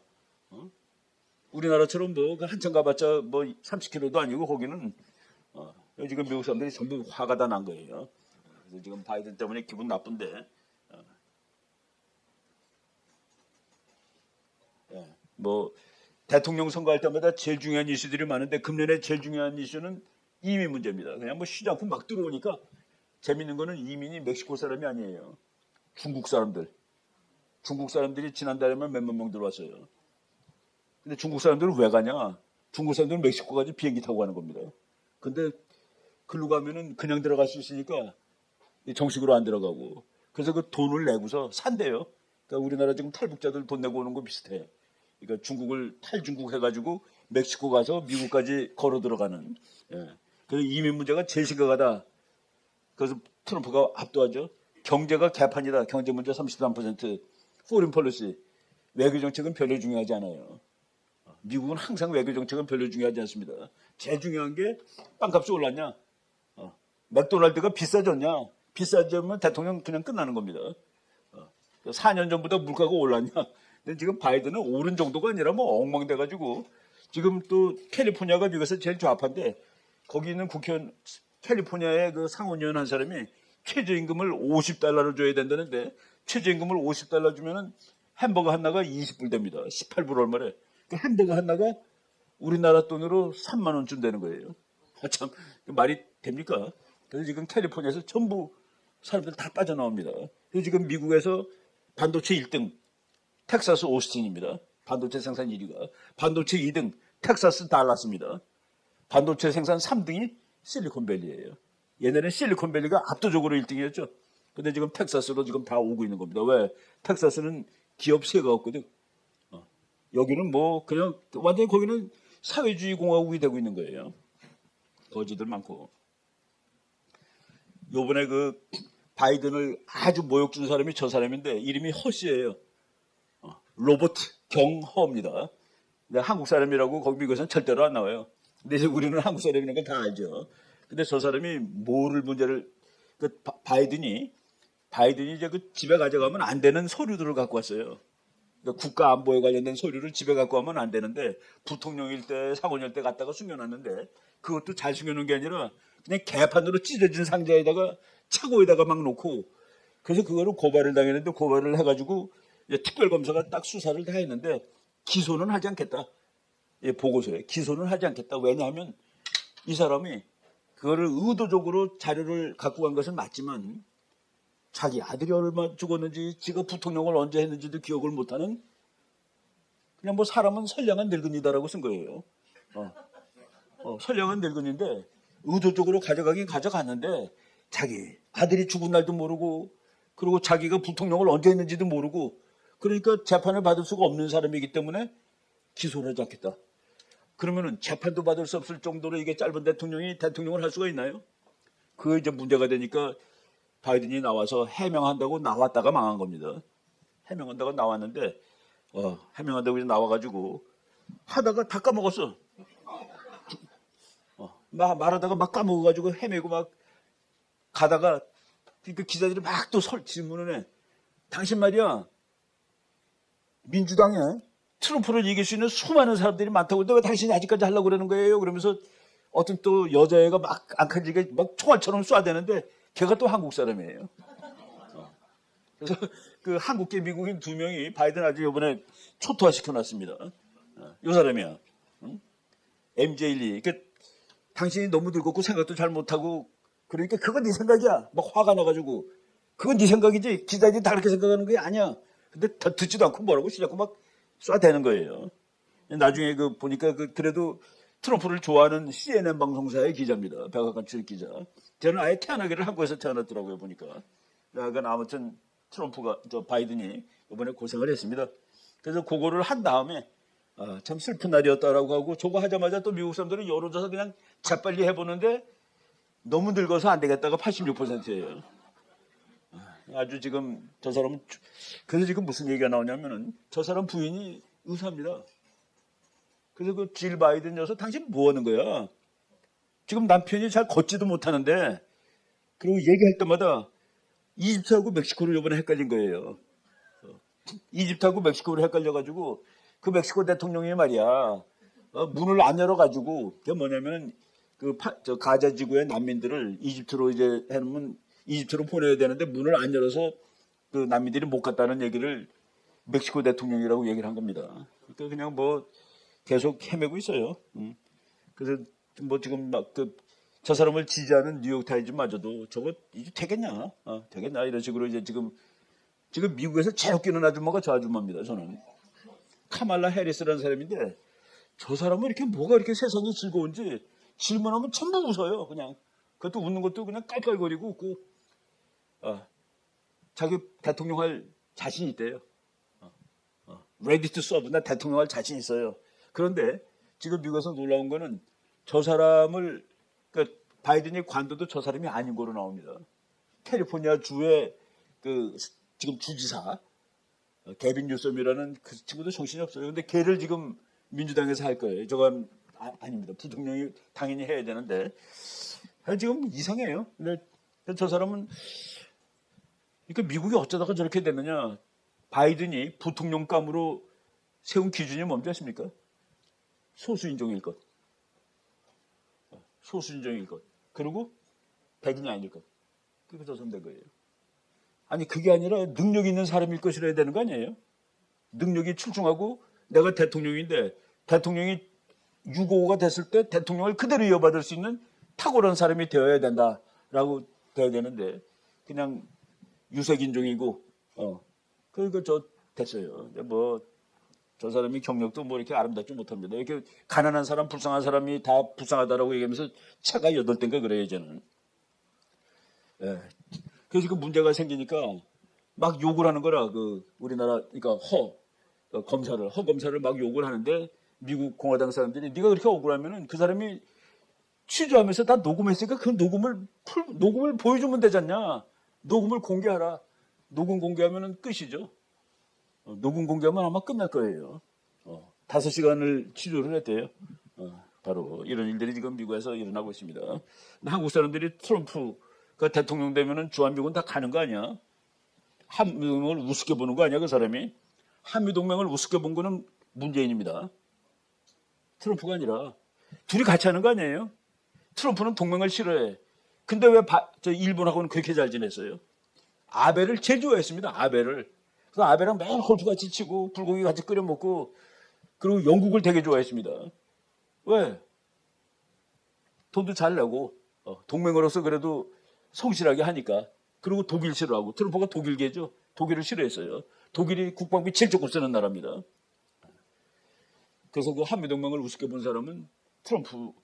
우리나라처럼 뭐 한참 가봤자 뭐 30km도 아니고 거기는 지금 미국 사람들이 전부 화가 다 난 거예요. 그래서 지금 바이든 때문에 기분 나쁜데 뭐 대통령 선거할 때마다 제일 중요한 이슈들이 많은데 금년에 제일 중요한 이슈는 이민 문제입니다. 그냥 뭐 쉬지 않고 막 들어오니까 재밌는 거는 이민이 멕시코 사람이 아니에요. 중국 사람들. 중국 사람들이 지난달에만 몇만 명 들어왔어요. 근데 중국 사람들은 왜 가냐? 중국 사람들은 멕시코 가지 비행기 타고 가는 겁니다. 근데 글로 가면은 그냥 들어갈 수 있으니까 정식으로 안 들어가고. 그래서 그 돈을 내고서 산대요. 그러니까 우리나라 지금 탈북자들 돈 내고 오는 거 비슷해. 그러니까 중국을 탈중국 해가지고 멕시코 가서 미국까지 걸어 들어가는. 그래서 이민 문제가 제일 심각하다. 그래서 트럼프가 압도하죠. 경제가 개판이다. 경제 문제 33%. 포린 폴리시. 외교 정책은 별로 중요하지 않아요. 미국은 항상 외교 정책은 별로 중요하지 않습니다. 제일 중요한 게 빵값이 올랐냐? 맥도날드가 비싸졌냐? 비싸지면 대통령 그냥 끝나는 겁니다. 4년 전보다 물가가 올랐냐? 근데 지금 바이든은 오른 정도가 아니라 뭐 엉망돼가지고 지금 또 캘리포니아가 미국에서 제일 좌파인데 거기 있는 국회의원 캘리포니아의 그 상원의원 한 사람이 최저임금을 50달러를 줘야 된다는데 최저임금을 50달러 주면은 햄버거 하나가 20불 됩니다. 18불 얼마래. 그 햄버거 하나가 우리나라 돈으로 3만 원쯤 되는 거예요. 참 말이 됩니까? 그래서 지금 캘리포니아에서 전부 사람들 다 빠져나옵니다. 그래서 지금 미국에서 반도체 1등 텍사스 오스틴입니다. 반도체 생산 1위가. 반도체 2등 텍사스 달라스입니다. 반도체 생산 3등이 실리콘밸리예요. 옛날에 실리콘밸리가 압도적으로 1등이었죠. 근데 지금 텍사스로 지금 다 오고 있는 겁니다. 왜? 텍사스는 기업 세가 없거든. 여기는 뭐 그냥 완전히 거기는 사회주의 공화국이 되고 있는 거예요. 거지들 많고. 요번에 그 바이든을 아주 모욕 준 사람이 저 사람인데 이름이 허씨예요. 로버트 경허입니다. 근데 한국 사람이라고 거기 미국에서는 절대로 안 나와요. 근데 이제 우리는 한국 사람이라는 걸 다 알죠. 근데 저 사람이 뭐를 문제를 그 바이든이 이제 그 집에 가져가면 안 되는 서류들을 갖고 왔어요. 그러니까 국가 안보에 관련된 서류를 집에 갖고 가면 안 되는데 부통령일 때 상원일 때 갖다가 숨겨놨는데 그것도 잘 숨겨놓은 게 아니라 그냥 개판으로 찢어진 상자에다가 차고에다가 막 놓고 그래서 그거를 고발을 당했는데 고발을 해가지고 특별검사가 딱 수사를 다 했는데 기소는 하지 않겠다. 보고서에 기소는 하지 않겠다. 왜냐하면 이 사람이 그거를 의도적으로 자료를 갖고 간 것은 맞지만 자기 아들이 얼마 죽었는지 지가 부통령을 언제 했는지도 기억을 못하는 그냥 뭐 사람은 선량한 늙은이다라고 쓴 거예요. 선량한 늙은이인데 의도적으로 가져가긴 가져갔는데 자기 아들이 죽은 날도 모르고 그리고 자기가 부통령을 언제 했는지도 모르고 그러니까 재판을 받을 수가 없는 사람이기 때문에 기소를 하지 않겠다. 그러면은 재판도 받을 수 없을 정도로 이게 짧은 대통령이 대통령을 할 수가 있나요? 그게 이제 문제가 되니까 바이든이 나와서 해명한다고 나왔다가 망한 겁니다. 해명한다고 나왔는데 해명한다고 나와가지고 하다가 다 까먹었어. 말하다가 막 까먹어가지고 헤매고 막 가다가 그 기자들이 막 또 질문을 해. 당신 말이야 민주당에 트럼프를 이길 수 있는 수많은 사람들이 많다고 근데 왜 당신이 아직까지 하려고 그러는 거예요? 그러면서 어떤 또 여자애가 막 악한지게 막 총알처럼 쏴대는데 걔가 또 한국 사람이에요. 그래서 그 한국계 미국인 2명이 바이든 아주 이번에 초토화 시켜놨습니다. 이 사람이야. MJ 리. 그러니까 당신이 너무 늙었고 생각도 잘 못하고 그러니까 그건 네 생각이야. 막 화가 나가지고 그건 네 생각이지 기자들이 다 그렇게 생각하는 게 아니야. 근데 다 듣지도 않고 뭐라고 시작하고 막 쏴대는 거예요. 나중에 보니까 그래도 트럼프를 좋아하는 CNN 방송사의 기자입니다. 백악관 출입 기자. 저는 아예 태어나기를 한국에서 태어났더라고요 보니까. 약간 아무튼 트럼프가 바이든이 이번에 고생을 했습니다. 그래서 그거를 한 다음에 참 슬픈 날이었다라고 하고 저거 하자마자 또 미국 사람들은 여론조사 그냥 재빨리 해보는데 너무 늙어서 안 되겠다가 86%예요. 아주 지금 저 사람은 그래서 지금 무슨 얘기가 나오냐면은 저 사람 부인이 의사입니다. 그래서 그 질 바이든 녀석 당신 뭐 하는 거야? 지금 남편이 잘 걷지도 못하는데 그리고 얘기할 때마다 이집트하고 멕시코를 이번에 헷갈린 거예요. 이집트하고 멕시코를 헷갈려가지고 그 멕시코 대통령이 말이야 문을 안 열어가지고 그게 뭐냐면 저 가자 지구의 난민들을 이집트로 이제 해놓으면 이집트로 보내야 되는데 문을 안 열어서 그 난민들이 못 갔다는 얘기를 멕시코 대통령이라고 얘기를 한 겁니다. 그러니까 그냥 뭐 계속 헤매고 있어요. 그래서 뭐 지금 막 저 사람을 지지하는 뉴욕타임즈마저도 저거 이제 되겠냐? 되겠냐? 이런 식으로 이제 지금 미국에서 제일 웃기는 아줌마가 저 아줌마입니다. 저는 카말라 해리스라는 사람인데 저 사람은 이렇게 뭐가 이렇게 세상이 즐거운지 질문하면 전부 웃어요. 그냥 그것도 웃는 것도 그냥 깔깔거리고 웃고 자기 대통령 할 자신 있대요. ready to serve. 나 대통령 할 자신 있어요. 그런데 지금 미국에서 놀라운 거는 저 사람을 그러니까 바이든이 관둬도 저 사람이 아닌 거로 나옵니다. 캘리포니아 주의 지금 주지사 개빈 뉴섬이라는 그 친구도 정신이 없어요. 근데 걔를 지금 민주당에서 할 거예요. 저건 아닙니다. 부통령이 당연히 해야 되는데 지금 이상해요. 근데 저 사람은 그러니까 미국이 어쩌다가 저렇게 됐느냐. 바이든이 부통령감으로 세운 기준이 뭔지 아십니까? 소수인종일 것. 소수인종일 것. 그리고 백인이 아닐 것. 그렇게 조선된 거예요. 아니 그게 아니라 능력 있는 사람일 것이라 해야 되는 거 아니에요? 능력이 출중하고 내가 대통령인데 대통령이 655가 됐을 때 대통령을 그대로 이어받을 수 있는 탁월한 사람이 되어야 된다라고 되어야 되는데 그냥 유색인종이고 그러니까 저 됐어요. 뭐 저 사람이 경력도 뭐 이렇게 아름답지 못합니다. 이렇게 가난한 사람, 불쌍한 사람이 다 불쌍하다라고 얘기하면서 차가 8대인가 그래요, 저는. 예. 그래서 그 문제가 생기니까 막 욕을 하는 거라, 우리나라, 그러니까 허 검사를 막 욕을 하는데 미국 공화당 사람들이 네가 그렇게 억울하면은 그 사람이 취조하면서 다 녹음했으니까 그 녹음을 보여주면 되잖냐. 녹음을 공개하라. 녹음 공개하면은 끝이죠. 녹음 공개하면 아마 끝날 거예요. 5시간을 치료를 했대요. 바로 이런 일들이 지금 미국에서 일어나고 있습니다. 한국 사람들이 트럼프가 대통령 되면은 주한미군 다 가는 거 아니야? 한미동맹을 우습게 보는 거 아니야, 그 사람이? 한미동맹을 우습게 본 거는 문재인입니다. 트럼프가 아니라. 둘이 같이 하는 거 아니에요? 트럼프는 동맹을 싫어해. 근데 왜 저 일본하고는 그렇게 잘 지냈어요? 아베를 제일 좋아했습니다. 아베를. 그래서 아베랑 매일 골프 같이 치고 불고기 같이 끓여 먹고 그리고 영국을 되게 좋아했습니다. 왜? 돈도 잘 내고 동맹으로서 그래도 성실하게 하니까. 그리고 독일 싫어하고 트럼프가 독일계죠. 독일을 싫어했어요. 독일이 국방비 7조 쓰는 나라입니다. 그래서 그 한미동맹을 우습게 본 사람은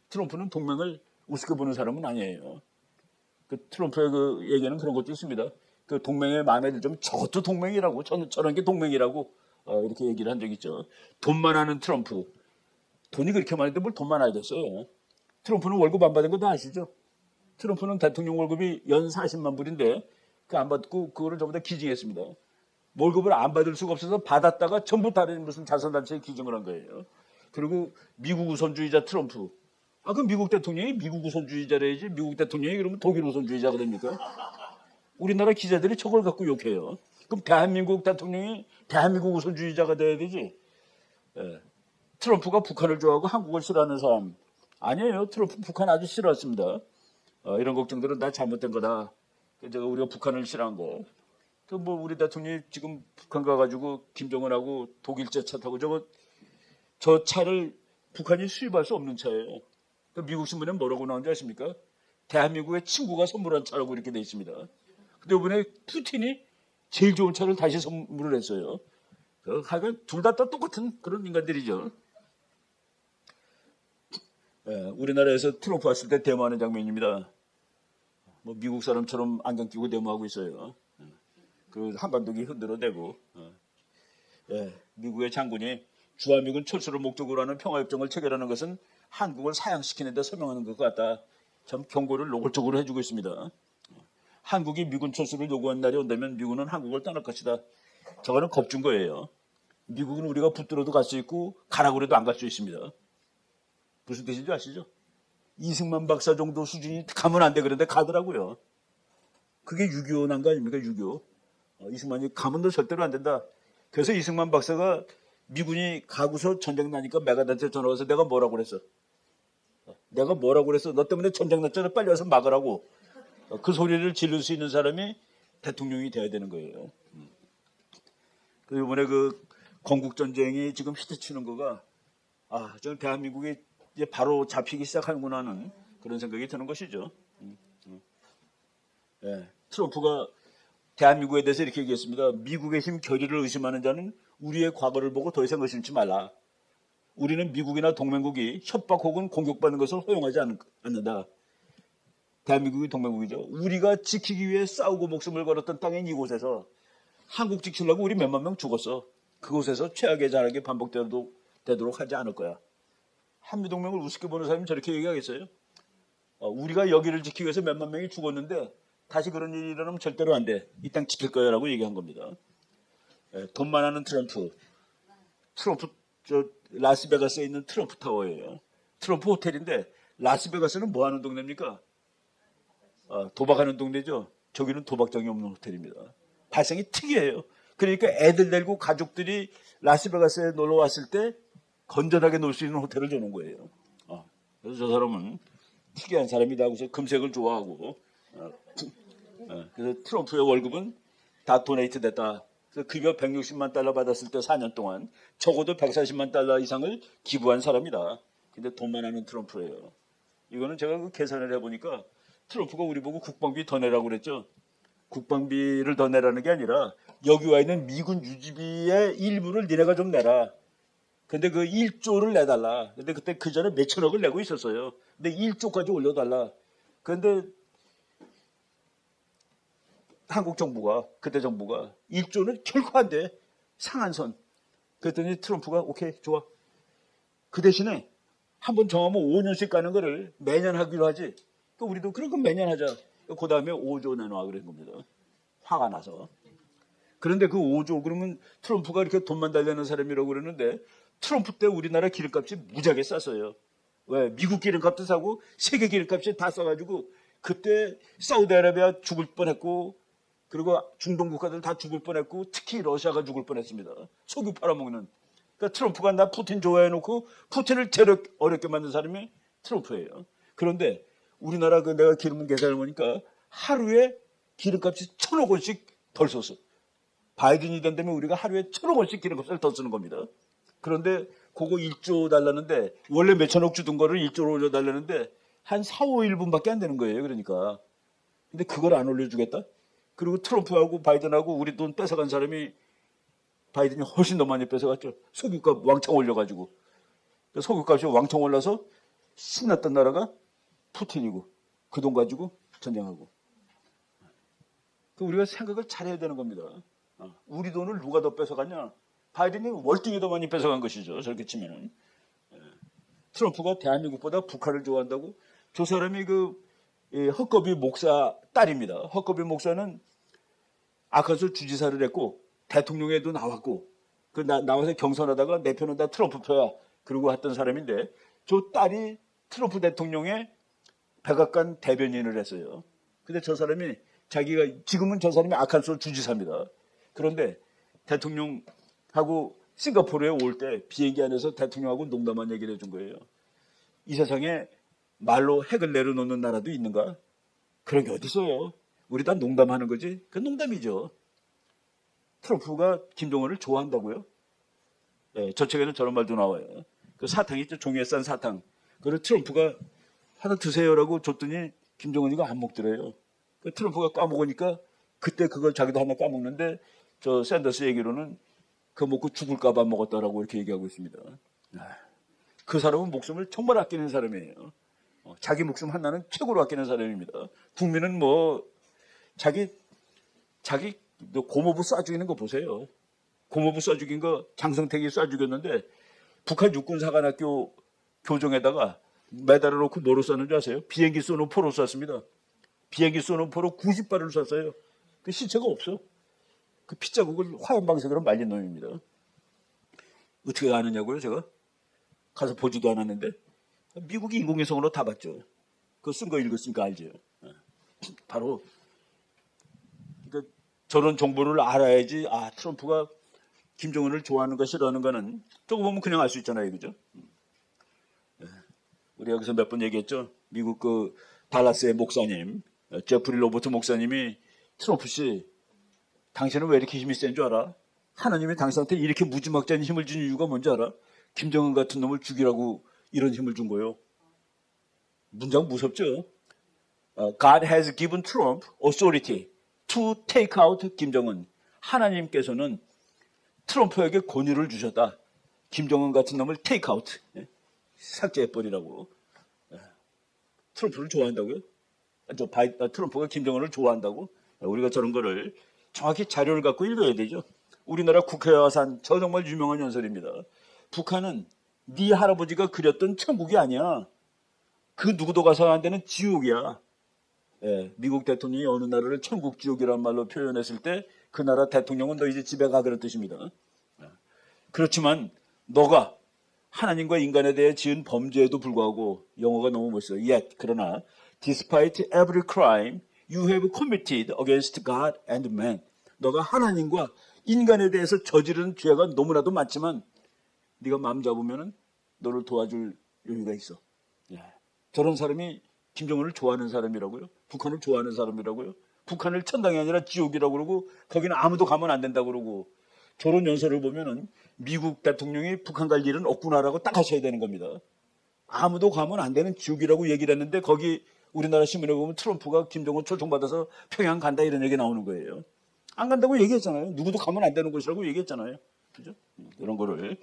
트럼프는 동맹을 우습게 보는 사람은 아니에요. 그 트럼프의 그 얘기는 그런 것도 있습니다. 그 동맹에 마음에 들면 저것도 동맹이라고 저런 게 동맹이라고 이렇게 얘기를 한 적 있죠. 돈만 하는 트럼프, 돈이 그렇게 많은데 뭘 돈 많아야 됐어요. 트럼프는 월급 안 받은 거 다 아시죠? 트럼프는 대통령 월급이 연 40만 불인데 그 안 받고 그거를 전부 다 기증했습니다. 월급을 안 받을 수가 없어서 받았다가 전부 다른 무슨 자선단체에 기증을 한 거예요. 그리고 미국 우선주의자 트럼프. 그 미국 대통령이 미국 우선주의자래야지 미국 대통령이 그러면 독일 우선주의자가 됩니까? 우리나라 기자들이 저걸 갖고 욕해요. 그럼 대한민국 대통령이 대한민국 우선주의자가 돼야 되지. 예. 트럼프가 북한을 좋아하고 한국을 싫어하는 사람. 아니에요. 트럼프 북한 아주 싫어했습니다. 이런 걱정들은 다 잘못된 거다. 제가 우리가 북한을 싫어한 거. 뭐 우리 대통령이 지금 북한 가가지고 김정은하고 독일제 차 타고 저 차를 북한이 수입할 수 없는 차예요. 미국 신문에 뭐라고 나온지 아십니까? 대한민국의 친구가 선물한 차라고 이렇게 돼 있습니다. 근데 이번에 푸틴이 제일 좋은 차를 다시 선물을 했어요. 하여간 둘 다 똑같은 그런 인간들이죠. 우리나라에서 트럼프 왔을 때 데모하는 장면입니다. 뭐 미국 사람처럼 안경 끼고 데모하고 있어요. 그 한반도기 흔들어대고. 미국의 장군이 주한미군 철수를 목적으로 하는 평화협정을 체결하는 것은 한국을 사양시키는 데 서명하는 것 같다. 참 경고를 노골적으로 해주고 있습니다. 한국이 미군 철수를 요구한 날이 온다면 미군은 한국을 떠날 것이다. 저거는 겁준 거예요. 미국은 우리가 붙들어도 갈 수 있고 가라고 해도 안 갈 수 있습니다. 무슨 뜻인지 아시죠? 이승만 박사 정도 수준이 가면 안 돼 그런데 가더라고요. 그게 6.25 난 거 아닙니까? 6.25. 이승만이 가면 너 절대로 안 된다. 그래서 이승만 박사가 미군이 가고서 전쟁 나니까 메가단체 전화 와서 내가 뭐라고 그랬어? 내가 뭐라고 그랬어? 너 때문에 전쟁 났잖아. 빨리 와서 막으라고. 그 소리를 지를 수 있는 사람이 대통령이 돼야 되는 거예요. 이번에 그 건국전쟁이 지금 히트치는 거가 저는 대한민국이 이제 바로 잡히기 시작하는구나 하는 그런 생각이 드는 것이죠. 트럼프가 대한민국에 대해서 이렇게 얘기했습니다. 미국의 힘 결의를 의심하는 자는 우리의 과거를 보고 더 이상 의심치 말라. 우리는 미국이나 동맹국이 협박 혹은 공격받는 것을 허용하지 않는다. 대한민국이 동맹국이죠. 우리가 지키기 위해 싸우고 목숨을 걸었던 땅인 이곳에서 한국 지키려고 우리 몇만 명 죽었어. 그곳에서 최악의 자락이 반복되도록 하지 않을 거야. 한미동맹을 우습게 보는 사람이 저렇게 얘기하겠어요? 우리가 여기를 지키기 위해서 몇만 명이 죽었는데 다시 그런 일이 일어나면 절대로 안 돼. 이 땅 지킬 거야 라고 얘기한 겁니다. 돈만 하는 트럼프 라스베가스에 있는 트럼프 타워예요. 트럼프 호텔인데 라스베가스는 뭐 하는 동네입니까? 도박하는 동네죠. 저기는 도박장이 없는 호텔입니다. 발상이 특이해요. 그러니까 애들 데리고 가족들이 라스베가스에 놀러 왔을 때 건전하게 놀 수 있는 호텔을 주는 거예요. 그래서 저 사람은 특이한 사람이다 하고서 금색을 좋아하고 그래서 트럼프의 월급은 다 도네이트 됐다. 그래서 급여 160만 달러 받았을 때 4년 동안 적어도 140만 달러 이상을 기부한 사람이다. 근데 돈만 하는 트럼프예요. 이거는 제가 그 계산을 해보니까 트럼프가 우리 보고 국방비 더 내라고 그랬죠. 국방비를 더 내라는 게 아니라 여기 와 있는 미군 유지비의 일부를 니네가 좀 내라. 근데 그 1조를 내달라. 근데 그때 그 전에 몇천억을 내고 있었어요. 근데 1조까지 올려달라. 그런데 한국 정부가, 그때 정부가 1조는 결코 안 돼. 상한선. 그랬더니 트럼프가 오케이, 좋아. 그 대신에 한번 정하면 5년씩 가는 거를 매년 하기로 하지. 또 우리도 그런 건 매년 하자. 그 다음에 5조 내놔 그런 겁니다. 화가 나서. 그런데 그 5조 그러면 트럼프가 이렇게 돈만 달려는 사람이라고 그러는데 트럼프 때 우리나라 기름값이 무지하게 쌌어요. 왜? 미국 기름값도 싸고 세계 기름값이 다 싸가지고 그때 사우디아라비아 죽을 뻔했고 그리고 중동 국가들 다 죽을 뻔했고 특히 러시아가 죽을 뻔했습니다. 석유 팔아먹는. 그러니까 트럼프가 나 푸틴 좋아해놓고 푸틴을 제일 어렵게 만든 사람이 트럼프예요. 그런데 우리나라 내가 기름 계산을 보니까 하루에 기름값이 1,000억 원씩 덜 썼어. 바이든이 된 다음에 우리가 하루에 1,000억 원씩 기름값을 더 쓰는 겁니다. 그런데 그거 1조 달라는데 원래 몇천억 주던 거를 1조로 올려달라는데 한 4, 5일분밖에 안 되는 거예요. 그러니까. 근데 그걸 안 올려주겠다? 그리고 트럼프하고 바이든하고 우리 돈 뺏어간 사람이 바이든이 훨씬 더 많이 뺏어갔죠. 석유값 왕창 올려가지고. 석유값이 왕창 올라서 신났던 나라가 푸틴이고 그 돈 가지고 전쟁하고. 우리가 생각을 잘해야 되는 겁니다. 우리 돈을 누가 더 뺏어갔냐? 바이든이 월등히 더 많이 뺏어간 것이죠. 저렇게 치면은. 트럼프가 대한민국보다 북한을 좋아한다고? 저 사람이 헛거비 목사 딸입니다. 헛거비 목사는 아카소 주지사를 했고 대통령에도 나왔고 나와서 경선하다가 내 편은 다 트럼프 표야 그러고 했던 사람인데 저 딸이 트럼프 대통령의 백악관 대변인을 했어요. 근데 저 사람이 지금은 저 사람이 아칸소 주지사입니다. 그런데 대통령하고 싱가포르에 올 때 비행기 안에서 대통령하고 농담한 얘기를 해준 거예요. 이 세상에 말로 핵을 내려놓는 나라도 있는가? 그런 게 어디 있어요? 우리 다 농담하는 거지? 그 농담이죠. 트럼프가 김정은을 좋아한다고요? 네, 저 책에는 저런 말도 나와요. 그 사탕 있죠? 종이에 싼 사탕. 그걸 트럼프가 하나 드세요라고 줬더니 김정은이가 안 먹더래요. 그 트럼프가 까먹으니까 그때 그걸 자기도 하나 까먹는데 저 샌더스 얘기로는 그거 먹고 죽을까봐 먹었다라고 이렇게 얘기하고 있습니다. 그 사람은 목숨을 정말 아끼는 사람이에요. 자기 목숨 하나는 최고로 아끼는 사람입니다. 국민은 자기 고모부 쏴 죽이는 거 보세요. 고모부 쏴 죽인 거 장성택이 쏴 죽였는데 북한 육군사관학교 교정에다가 매달아 놓고 뭐로 쐈는 줄 아세요? 비행기 쏘는 포로 쐈습니다. 비행기 쏘는 포로 90발을 쐈어요. 그 시체가 없어. 그 핏자국을 화염방사기로 말린 놈입니다. 어떻게 아느냐고요, 제가? 가서 보지도 않았는데. 미국이 인공위성으로 다 봤죠. 그거 쓴 거 읽었으니까 알죠. 바로 저런 정보를 알아야지 트럼프가 김정은을 좋아하는가 싫어하는 거는 저거 보면 그냥 알 수 있잖아요. 그죠? 우리 여기서 몇 번 얘기했죠. 미국 달라스의 목사님 제프리 로버트 목사님이 트럼프 씨 당신은 왜 이렇게 힘이 센 줄 알아? 하나님이 당신한테 이렇게 무지막지한 힘을 준 이유가 뭔지 알아? 김정은 같은 놈을 죽이라고 이런 힘을 준 거예요. 문장 무섭죠? God has given Trump authority to take out 김정은. 하나님께서는 트럼프에게 권위를 주셨다. 김정은 같은 놈을 take out. 삭제해버리라고. 트럼프를 좋아한다고요? 트럼프가 김정은을 좋아한다고? 우리가 저런 거를 정확히 자료를 갖고 읽어야 되죠. 우리나라 국회의사산 저 정말 유명한 연설입니다. 북한은 네 할아버지가 그렸던 천국이 아니야. 그 누구도 가서 안 되는 지옥이야. 미국 대통령이 어느 나라를 천국 지옥이라는 말로 표현했을 때 그 나라 대통령은 너 이제 집에 가 그런 뜻입니다. 그렇지만 너가 하나님과 인간에 대해 지은 범죄에도 불구하고 영어가 너무 멋있어요. Yet 그러나 despite every crime you have committed against God and man. 너가 하나님과 인간에 대해서 저지른 죄가 너무나도 많지만 네가 마음 잡으면 너를 도와줄 여유가 있어. 저런 사람이 김정은을 좋아하는 사람이라고요? 북한을 좋아하는 사람이라고요? 북한을 천당이 아니라 지옥이라고 그러고 거기는 아무도 가면 안 된다고 그러고 저런 연설을 보면은 미국 대통령이 북한 갈 일은 없구나라고 딱 하셔야 되는 겁니다. 아무도 가면 안 되는 지옥이라고 얘기를 했는데 거기 우리나라 신문에 보면 트럼프가 김정은 초청받아서 평양 간다 이런 얘기 나오는 거예요. 안 간다고 얘기했잖아요. 누구도 가면 안 되는 곳이라고 얘기했잖아요. 그죠? 이런 거를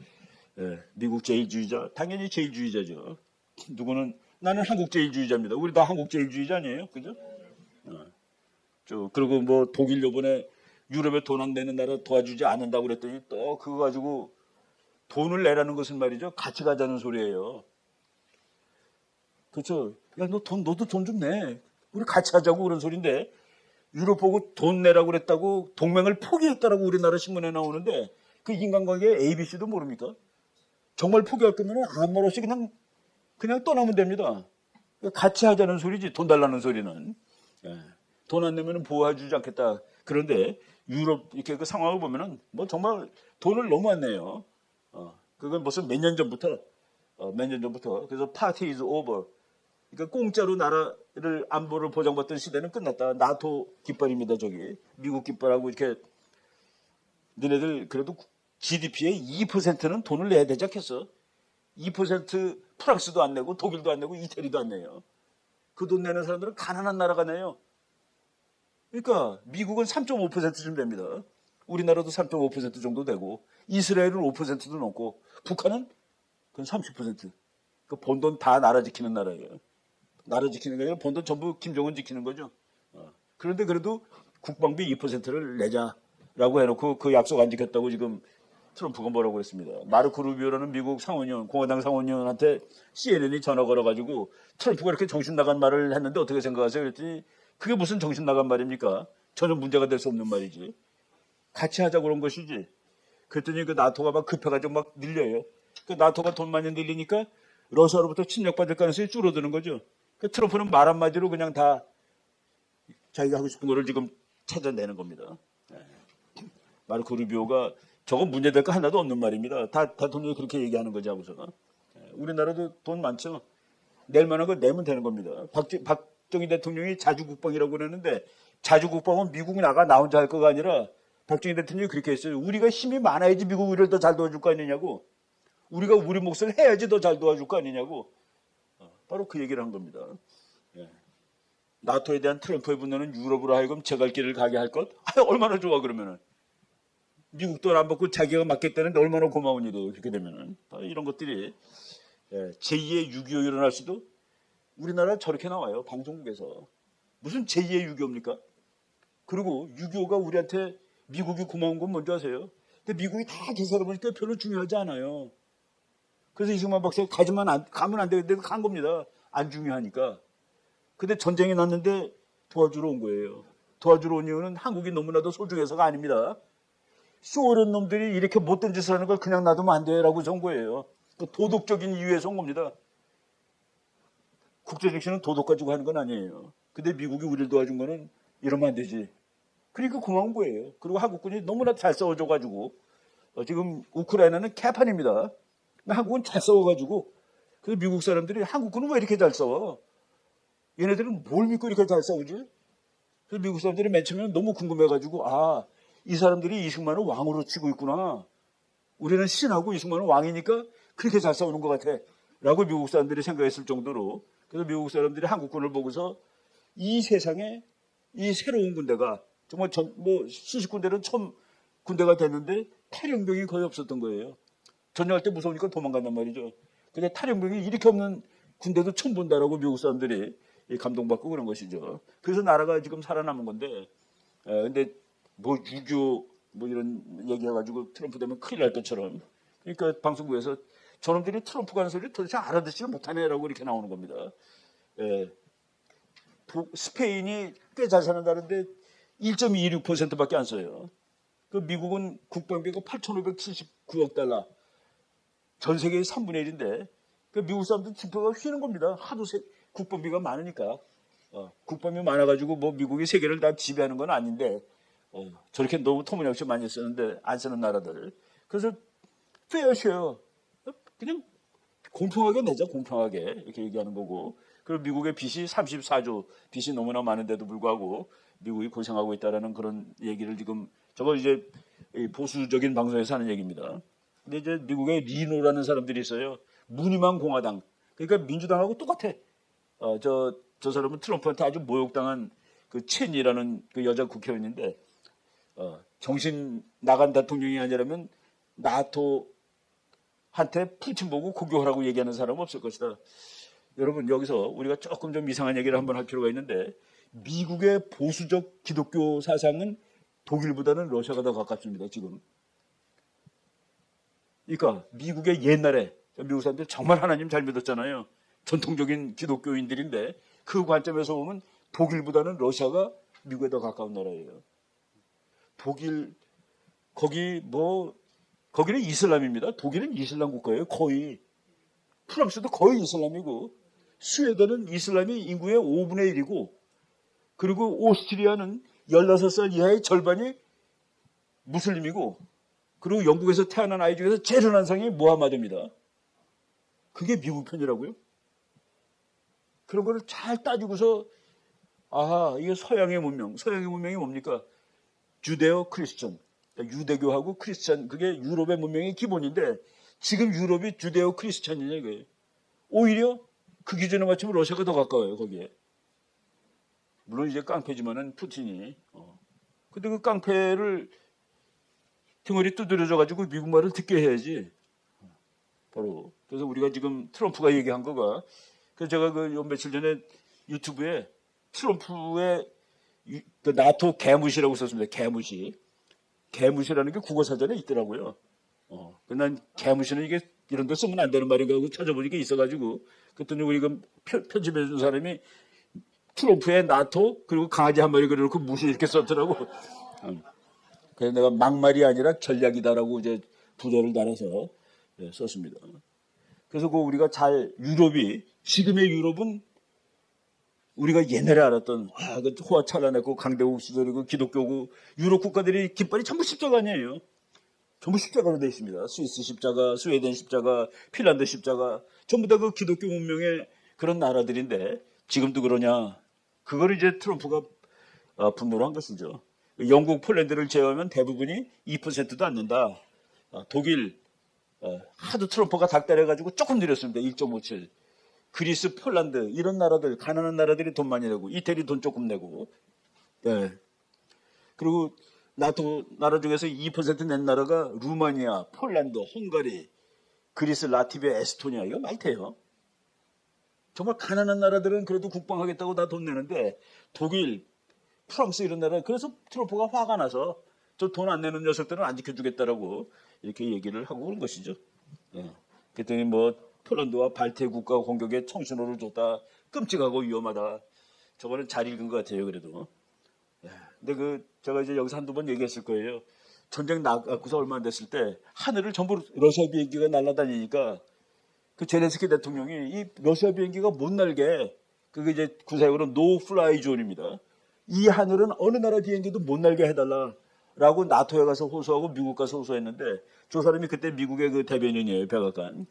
미국 제일주의자, 당연히 제일주의자죠. 누구는 나는 한국 제일주의자입니다. 우리 다 한국 제일주의자 아니에요? 그죠? 그리고 독일 요번에 유럽에 돈 안 내는 나라 도와주지 않는다고 그랬더니 또 그거 가지고 돈을 내라는 것은 말이죠. 같이 가자는 소리예요. 그렇죠? 야, 너도 돈 좀 내. 우리 같이 하자고 그런 소린데 유럽 보고 돈 내라고 그랬다고 동맹을 포기했다라고 우리나라 신문에 나오는데 그 인간관계 ABC도 모릅니까? 정말 포기할 거면 아무 말 없이 그냥 떠나면 됩니다. 같이 하자는 소리지 돈 달라는 소리는. 돈 안 내면 보호해주지 않겠다. 그런데 유럽 이렇게 그 상황을 보면은 정말 돈을 너무 안 내요. 그건 무슨 몇 년 전부터 그래서 party is over. 그러니까 공짜로 나라를 안보를 보장받던 시대는 끝났다. 나토 깃발입니다. 저기 미국 깃발하고 이렇게 너네들 그래도 GDP의 2%는 돈을 내야 되지 않겠어? 2% 프랑스도 안 내고 독일도 안 내고 이태리도 안 내요. 그 돈 내는 사람들은 가난한 나라가 내요. 그러니까 미국은 3.5%쯤 됩니다. 우리나라도 3.5% 정도 되고 이스라엘은 5%도 넘고 북한은 그건 30%. 그 번 돈 다 나라 지키는 나라예요. 나라 지키는 게 아니라 번 돈 전부 김정은 지키는 거죠. 그런데 그래도 국방비 2%를 내자라고 해놓고 그 약속 안 지켰다고 지금 트럼프가 뭐라고 했습니다. 마르코 루비오라는 미국 상원의원, 공화당 상원의원한테 CNN이 전화 걸어가지고 트럼프가 이렇게 정신 나간 말을 했는데 어떻게 생각하세요? 그랬더니 그게 무슨 정신 나간 말입니까? 전혀 문제가 될 수 없는 말이지. 같이 하자고 그런 것이지. 그랬더니 그 나토가 막 급해가지고 막 늘려요. 그 나토가 돈 많이 늘리니까 러시아로부터 침략받을 가능성이 줄어드는 거죠. 그 트럼프는 말 한마디로 그냥 다 자기가 하고 싶은 거를 지금 찾아내는 겁니다. 마르코 루비오가 저건 문제될 거 하나도 없는 말입니다. 다 대통령이 그렇게 얘기하는 거지 하고서. 우리나라도 돈 많죠. 낼 만한 거 내면 되는 겁니다. 박정희 대통령이 자주국방이라고 그러는데 자주국방은 미국이 나 혼자 할 거가 아니라 박정희 대통령이 그렇게 했어요. 우리가 힘이 많아야지 미국 우리를 더 잘 도와줄 거 아니냐고. 우리가 우리 몫을 해야지 더 잘 도와줄 거 아니냐고. 바로 그 얘기를 한 겁니다. 나토에 대한 트럼프의 분노는 유럽으로 하여금 제갈 길을 가게 할 것? 얼마나 좋아 그러면은. 미국 돈 안 받고 자기가 맡겠다는데 얼마나 고마운 일이에요. 그렇게 되면은. 이런 것들이 제2의 6.25 일어날 수도 우리나라 저렇게 나와요. 방송국에서. 무슨 제2의 6.25입니까? 그리고 6.25가 우리한테 미국이 고마운 건 뭔지 아세요? 근데 미국이 다 개사를 보니까 별로 중요하지 않아요. 그래서 이승만 박사가 가면 안 되는데 간 겁니다. 안 중요하니까. 근데 전쟁이 났는데 도와주러 온 거예요. 도와주러 온 이유는 한국이 너무나도 소중해서가 아닙니다. 소련 놈들이 이렇게 못된 짓을 하는 걸 그냥 놔두면 안 돼라고 전 거예요. 또 도덕적인 이유에서 온 겁니다. 국제정신은 도덕 가지고 하는 건 아니에요. 근데 미국이 우리를 도와준 거는 이러면 안 되지. 그러니까 고마운 거예요. 그리고 한국군이 너무나 잘 싸워줘가지고 지금 우크라이나는 개판입니다. 한국은 잘 싸워가지고 그래서 미국 사람들이 한국군은 왜 이렇게 잘 싸워? 얘네들은 뭘 믿고 이렇게 잘 싸우지? 그래서 미국 사람들이 맨 처음에는 너무 궁금해가지고 이 사람들이 이승만을 왕으로 치고 있구나. 우리는 신하고 이승만은 왕이니까 그렇게 잘 싸우는 것 같아. 라고 미국 사람들이 생각했을 정도로 그래서 미국 사람들이 한국군을 보고서 이 세상에 이 새로운 군대가 정말 수십 군대는 처음 군대가 됐는데 탈영병이 거의 없었던 거예요. 전쟁할 때 무서우니까 도망간단 말이죠. 근데 탈영병이 이렇게 없는 군대도 처음 본다라고 미국 사람들이 감동받고 그런 것이죠. 그래서 나라가 지금 살아남은 건데 근데 뭐 유교 뭐 이런 얘기해가지고 트럼프 되면 큰일 날 것처럼 그러니까 방송국에서 저놈들이 트럼프가 하는 소리 도대체 알아듣지를 못하네라고 이렇게 나오는 겁니다. 스페인이 꽤 잘 사는다는데 1.26%밖에 안 써요. 그 미국은 국방비가 8,579억 달러. 전 세계의 3분의 1인데 그 미국 사람들 지표가 휘는 겁니다. 하도 국방비가 많으니까. 국방비 많아가지고 뭐 미국이 세계를 다 지배하는 건 아닌데 저렇게 너무 터무니없이 많이 쓰는데 안 쓰는 나라들. 그래서 페어쉐어 그냥 공평하게 내자 공평하게 이렇게 얘기하는 거고 그리고 미국의 빚이 34조 빚이 너무나 많은데도 불구하고 미국이 고생하고 있다라는 그런 얘기를 지금 저거 이제 보수적인 방송에서 하는 얘기입니다. 근데 이제 미국에 리노라는 사람들이 있어요. 무늬만 공화당. 그러니까 민주당하고 똑같아. 저 사람은 트럼프한테 아주 모욕당한 그 첸이라는 그 여자 국회의원인데 정신 나간 대통령이 아니라면 나토한테 푸틴 보고 고교하라고 얘기하는 사람은 없을 것이다. 여러분 여기서 우리가 조금 좀 이상한 얘기를 한번 할 필요가 있는데 미국의 보수적 기독교 사상은 독일보다는 러시아가 더 가깝습니다. 지금. 그러니까 미국의 옛날에 미국 사람들 정말 하나님 잘 믿었잖아요. 전통적인 기독교인들인데 그 관점에서 보면 독일보다는 러시아가 미국에 더 가까운 나라예요. 독일 거기는 이슬람입니다. 독일은 이슬람 국가예요. 거의. 프랑스도 거의 이슬람이고 스웨덴은 이슬람이 인구의 5분의 1이고 그리고 오스트리아는 16살 이하의 절반이 무슬림이고 그리고 영국에서 태어난 아이 중에서 제일 흔한 성이 모하마드입니다. 그게 미국 편이라고요? 그런 거를 잘 따지고서 이게 서양의 문명이 뭡니까? 주데오 크리스천, 유대교하고 크리스천 그게 유럽의 문명의 기본인데 지금 유럽이 주데오 크리스천이냐 이거예요. 오히려 그 기준에 맞추면 러시아가 더 가까워요 거기에. 물론 이제 깡패지만은 푸틴이. 근데 그 깡패를 등허리 두드려져가지고 미국 말을 듣게 해야지. 바로. 그래서 우리가 지금 트럼프가 얘기한 거가 그래서 제가 그 며칠 전에 유튜브에 트럼프의 그 나토 개무시라고 썼습니다. 개무시라는 게 국어사전에 있더라고요. 난 개무시는 이게 이런 데 쓰면 안 되는 말인가 하고 찾아보니까 있어가지고 그랬더니 우리 그 편집해 준 사람이 트럼프의 나토 그리고 강아지 한 마리 그려놓고 무시 이렇게 썼더라고. 그래서 내가 막말이 아니라 전략이다라고 이제 부제를 달아서 썼습니다. 그래서 그 우리가 잘 유럽이 지금의 유럽은 우리가 옛날에 알았던 그 호화 찬란했고 강대국 시절이고 기독교고 유럽 국가들이 깃발이 전부 십자가 아니에요. 전부 십자가로 되어 있습니다. 스위스 십자가, 스웨덴 십자가, 핀란드 십자가 전부 다 그 기독교 문명의 그런 나라들인데 지금도 그러냐. 그걸 이제 트럼프가 분노를 한 것이죠. 영국, 폴란드를 제외하면 대부분이 2%도 안 된다. 독일 하도 트럼프가 닥달해가지고 조금 늘렸습니다. 1.57. 그리스, 폴란드 이런 나라들 가난한 나라들이 돈 많이 내고 이태리 돈 조금 내고 그리고 나토 나라 중에서 2%낸 나라가 루마니아, 폴란드, 헝가리, 그리스, 라트비아, 에스토니아 이거 말테요. 정말 가난한 나라들은 그래도 국방하겠다고 다 돈 내는데 독일, 프랑스 이런 나라 그래서 트럼프가 화가 나서 저 돈 안 내는 녀석들은 안 지켜주겠다라고 이렇게 얘기를 하고 그런 것이죠. 그랬더니 뭐 폴란드와 발트해 국가 공격에 청신호를 줬다. 끔찍하고 위험하다. 저번에 잘 읽은 것 같아요. 그래도. 근데 제가 이제 여기서 한두 번 얘기했을 거예요. 전쟁 나고서 얼마 안 됐을 때 하늘을 전부 러시아 비행기가 날아다니니까 그 제렌스키 대통령이 이 러시아 비행기가 못 날게 그게 이제 구사역으로 노 플라이 존입니다. 이 하늘은 어느 나라 비행기도 못 날게 해달라라고 나토에 가서 호소하고 미국 가서 호소했는데 저 사람이 그때 미국의 그 대변인이에요. 백악관.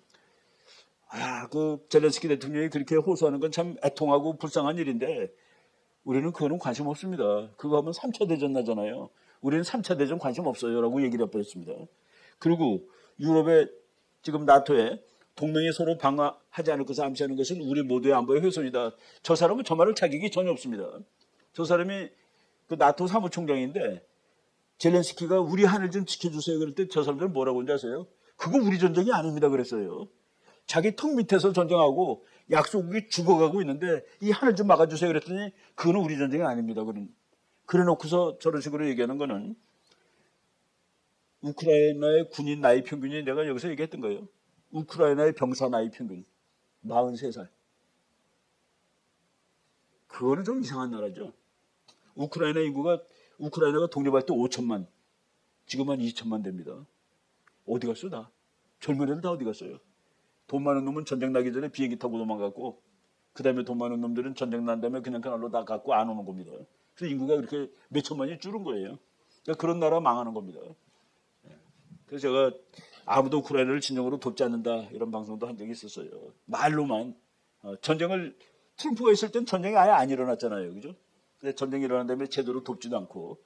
그 젤렌스키 대통령이 그렇게 호소하는 건 참 애통하고 불쌍한 일인데 우리는 그거는 관심 없습니다. 그거 하면 3차 대전 나잖아요. 우리는 3차 대전 관심 없어요. 라고 얘기를 해버렸습니다. 그리고 유럽의 지금 나토에 동맹이 서로 방어하지 않을 것을 암시하는 것은 우리 모두의 안보의 훼손이다. 저 사람은 저 말을 자격이 전혀 없습니다. 저 사람이 그 나토 사무총장인데 젤렌스키가 우리 하늘 좀 지켜주세요. 그럴 때 저 사람들은 뭐라고 하는지 아세요? 그거 우리 전쟁이 아닙니다. 그랬어요. 자기 턱 밑에서 전쟁하고 약속이 죽어가고 있는데 이 하늘 좀 막아주세요. 그랬더니 그거는 우리 전쟁이 아닙니다. 그래 놓고서 저런 식으로 얘기하는 거는 우크라이나의 군인 나이 평균이 내가 여기서 얘기했던 거예요. 우크라이나의 병사 나이 평균 43살. 그거는 좀 이상한 나라죠. 우크라이나가 독립할 때 5천만, 지금 한 2천만 됩니다. 어디 갔어 다? 젊은 애들 다 어디 갔어요? 돈 많은 놈은 전쟁 나기 전에 비행기 타고 도망갔고 그 다음에 돈 많은 놈들은 전쟁 난 다음에 그냥 그날로 다 갖고 안 오는 겁니다. 그래서 인구가 그렇게 몇 천만이 줄은 거예요. 그러니까 그런 나라 망하는 겁니다. 그래서 제가 아무도 우크라이나를 진정으로 돕지 않는다 이런 방송도 한 적이 있었어요. 말로만 전쟁을 트럼프가 있을 땐 전쟁이 아예 안 일어났잖아요. 그죠? 근데 전쟁이 일어난 다음에 제대로 돕지도 않고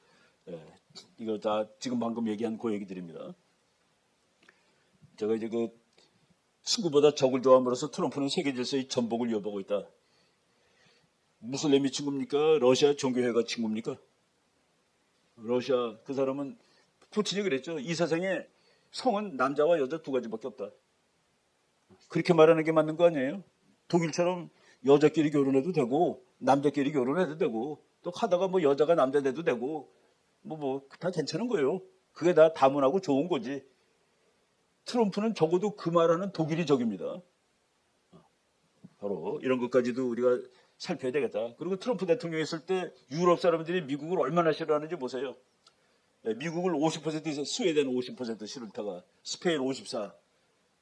이거 다 지금 방금 얘기한 그 얘기들입니다. 제가 이제 그 친구보다 적을 좋아함으로써 트럼프는 세계 질서의 전복을 이어보고 있다. 무슬림이 친구입니까? 러시아 종교회가 친구입니까? 러시아 그 사람은 푸틴이 그랬죠. 이 세상에 성은 남자와 여자 두 가지밖에 없다. 그렇게 말하는 게 맞는 거 아니에요? 독일처럼 여자끼리 결혼해도 되고 남자끼리 결혼해도 되고 또 하다가 뭐 여자가 남자 돼도 되고 뭐 다 괜찮은 거예요. 그게 다 다문화고 좋은 거지. 트럼프는 적어도 그 말하는 독일이 적입니다. 바로 이런 것까지도 우리가 살펴야 되겠다. 그리고 트럼프 대통령이 있을 때 유럽 사람들이 미국을 얼마나 싫어하는지 보세요. 미국을 50% 스웨덴 50% 싫다가 스페인 54,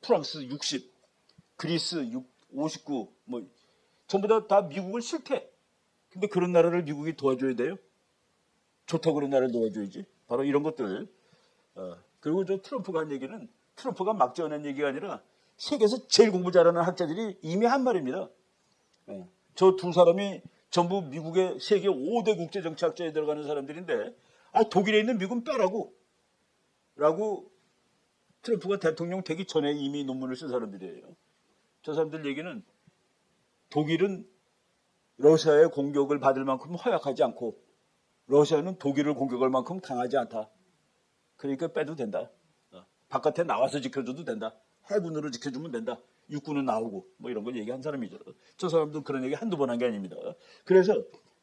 프랑스 60, 그리스 59, 뭐 전부 다 미국을 싫대. 근데 그런 나라를 미국이 도와줘야 돼요? 좋다고 그런 나라를 도와줘야지. 바로 이런 것들. 그리고 저 트럼프가 한 얘기는 트럼프가 막 지어낸 얘기가 아니라 세계에서 제일 공부 잘하는 학자들이 이미 한 말입니다. 저 두 사람이 전부 미국의 세계 5대 국제정치학자에 들어가는 사람들인데 독일에 있는 미군 빼라고 라고 트럼프가 대통령 되기 전에 이미 논문을 쓴 사람들이에요. 저 사람들 얘기는 독일은 러시아의 공격을 받을 만큼 허약하지 않고 러시아는 독일을 공격할 만큼 강하지 않다. 그러니까 빼도 된다. 바깥에 나와서 지켜줘도 된다. 해군으로 지켜주면 된다. 육군은 나오고 뭐 이런 걸 얘기한 사람이죠. 저 사람도 그런 얘기 한두 번 한 게 아닙니다. 그래서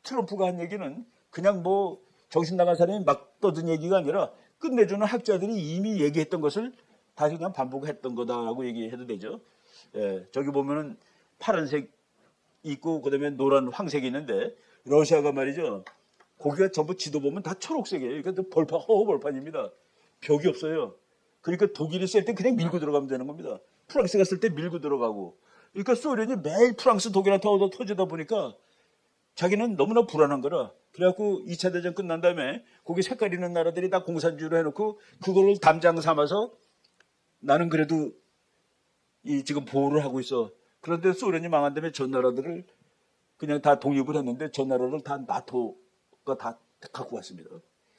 트럼프가 한 얘기는 그냥 뭐 정신 나간 사람이 막 떠든 얘기가 아니라 끝내주는 학자들이 이미 얘기했던 것을 다시 그냥 반복했던 거다라고 얘기해도 되죠. 예, 저기 보면은 파란색 있고 그다음에 노란 황색이 있는데 러시아가 말이죠. 거기가 전부 지도 보면 다 초록색이에요. 그러니까 벌판 허허벌판입니다. 벽이 없어요. 그러니까 독일이 쓸 때 그냥 밀고 들어가면 되는 겁니다. 프랑스가 쓸 때 밀고 들어가고. 그러니까 소련이 매일 프랑스 독일한테 얻어 터지다 보니까 자기는 너무나 불안한 거라. 그래갖고 2차 대전 끝난 다음에 거기 색깔 있는 나라들이 다 공산주의로 해놓고 그거를 담장 삼아서 나는 그래도 이 지금 보호를 하고 있어. 그런데 소련이 망한 다음에 전 나라들을 그냥 다 독립을 했는데 전 나라를 다 나토가 다 갖고 왔습니다.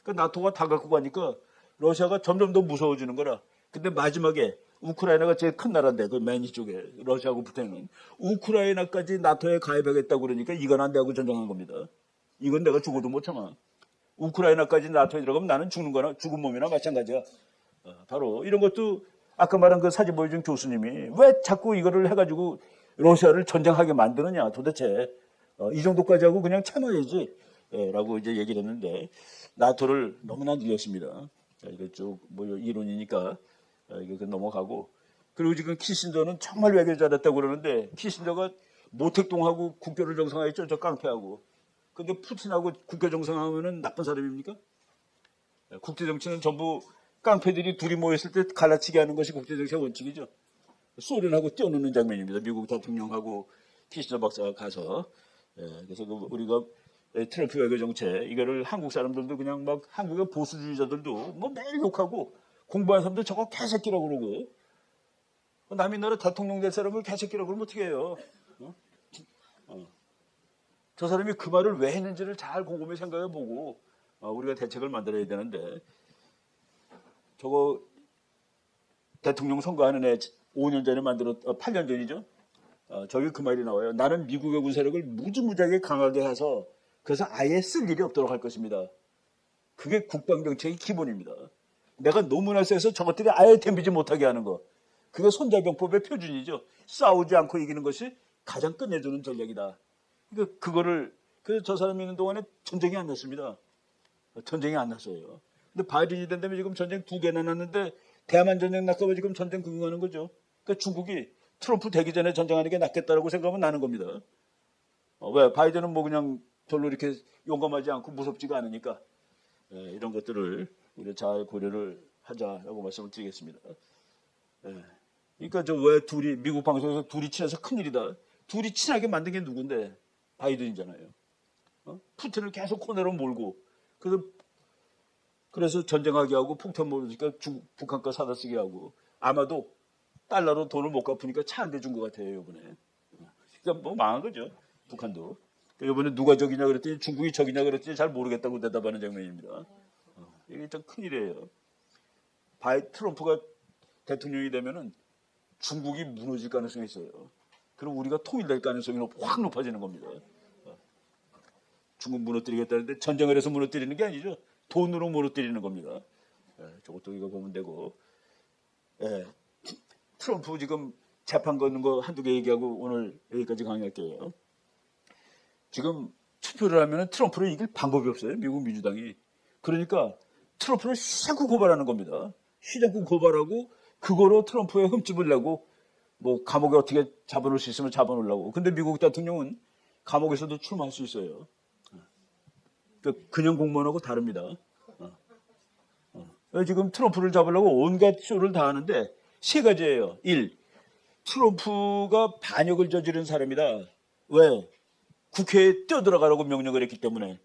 그러니까 나토가 다 갖고 가니까 러시아가 점점 더 무서워지는 거라. 근데 마지막에 우크라이나가 제일 큰 나라인데 그 맨 이쪽에 러시아하고 붙어있는 우크라이나까지 나토에 가입하겠다고 그러니까 이건 안 되고 전쟁한 겁니다. 이건 내가 죽어도 못 참아. 우크라이나까지 나토에 들어가면 나는 죽는 거나 죽은 몸이나 마찬가지야. 바로 이런 것도 아까 말한 그 사진 보여준 교수님이 왜 자꾸 이거를 해가지고 러시아를 전쟁하게 만드느냐 도대체 이 정도까지 하고 그냥 참아야지 라고 이제 얘기를 했는데 나토를 너무나 늘렸습니다. 이거 쭉뭐 이론이니까 이거 넘어가고 그리고 지금 키신저는 정말 외교 잘했다고 그러는데 키신저가 모택동하고 국교를 정상화했죠. 저 깡패하고. 근데 푸틴하고 국교 정상화하면은 나쁜 사람입니까? 국제정치는 전부 깡패들이 둘이 모였을 때 갈라치게 하는 것이 국제정치의 원칙이죠. 소련하고 뛰어노는 장면입니다. 미국 대통령하고 키신저 박사가 가서 그래서 우리가 트럼프 외교 정책 이거를 한국 사람들도 그냥 막 한국의 보수주의자들도 뭐 매일 욕하고 공부하는 사람도 저거 개새끼라고 그러고 남의 나라 대통령 될 사람을 개새끼라고 그러면 어떻게 해요? 저 사람이 그 말을 왜 했는지를 잘 곰곰이 생각해보고 우리가 대책을 만들어야 되는데 저거 대통령 선거하는 애 5년 전에 8년 전이죠. 저기 그 말이 나와요. 나는 미국의 군사력을 무지무지하게 강하게 해서 그래서 아예 쓸 일이 없도록 할 것입니다. 그게 국방정책의 기본입니다. 내가 너무나 세서 저것들이 아예 덤비지 못하게 하는 거. 그게 손자병법의 표준이죠. 싸우지 않고 이기는 것이 가장 끝내주는 전략이다. 그러니까 그거를 그래서 저 사람이 있는 동안에 전쟁이 안 났습니다. 전쟁이 안 났어요. 근데 바이든이 된 다음에 지금 전쟁 2개나 났는데 대만 전쟁 났고 지금 전쟁 긍정하는 거죠. 그러니까 중국이 트럼프 되기 전에 전쟁하는 게 낫겠다라고 생각하면 나는 겁니다. 왜? 바이든은 뭐 그냥 별로 이렇게 용감하지 않고 무섭지가 않으니까 이런 것들을 우리가 잘 고려를 하자라고 말씀을 드리겠습니다. 그러니까 저 왜 둘이 미국 방송에서 둘이 친해서 큰일이다. 둘이 친하게 만든 게 누군데? 바이든이잖아요. 푸틴을 계속 코너로 몰고 그래서 전쟁하게 하고 폭탄 모으니까 북한 거 사다 쓰게 하고 아마도 달러로 돈을 못 갚으니까 차 한 대 준 것 같아요 이번에. 그러니까 뭐 망한 거죠 북한도. 이번에 누가 적이냐 그랬더니 중국이 적이냐 그랬더니 잘 모르겠다고 대답하는 장면입니다. 이게 참 큰일이에요. 트럼프가 대통령이 되면은 중국이 무너질 가능성이 있어요. 그럼 우리가 통일될 가능성이 확 높아지는 겁니다. 중국 무너뜨리겠다는데 전쟁을 해서 무너뜨리는 게 아니죠. 돈으로 무너뜨리는 겁니다. 저것도 이거 보면 되고. 트럼프 지금 재판 거는 거 한두 개 얘기하고 오늘 여기까지 강의할게요. 지금 투표를 하면 트럼프를 이길 방법이 없어요. 미국 민주당이. 그러니까 트럼프를 시장coup 고발하는 겁니다. 시장coup 고발하고 그거로 트럼프의 흠집을 내고 뭐 감옥에 어떻게 잡아놓을 수 있으면 잡아놓으려고. 근데 미국 대통령은 감옥에서도 출마할 수 있어요. 그냥 공무원하고 다릅니다. 지금 트럼프를 잡으려고 온갖 쇼를 다 하는데 세 가지예요. 1. 트럼프가 반역을 저지른 사람이다. 왜? 국회에 뛰어들어가라고 명령을 했기 때문에.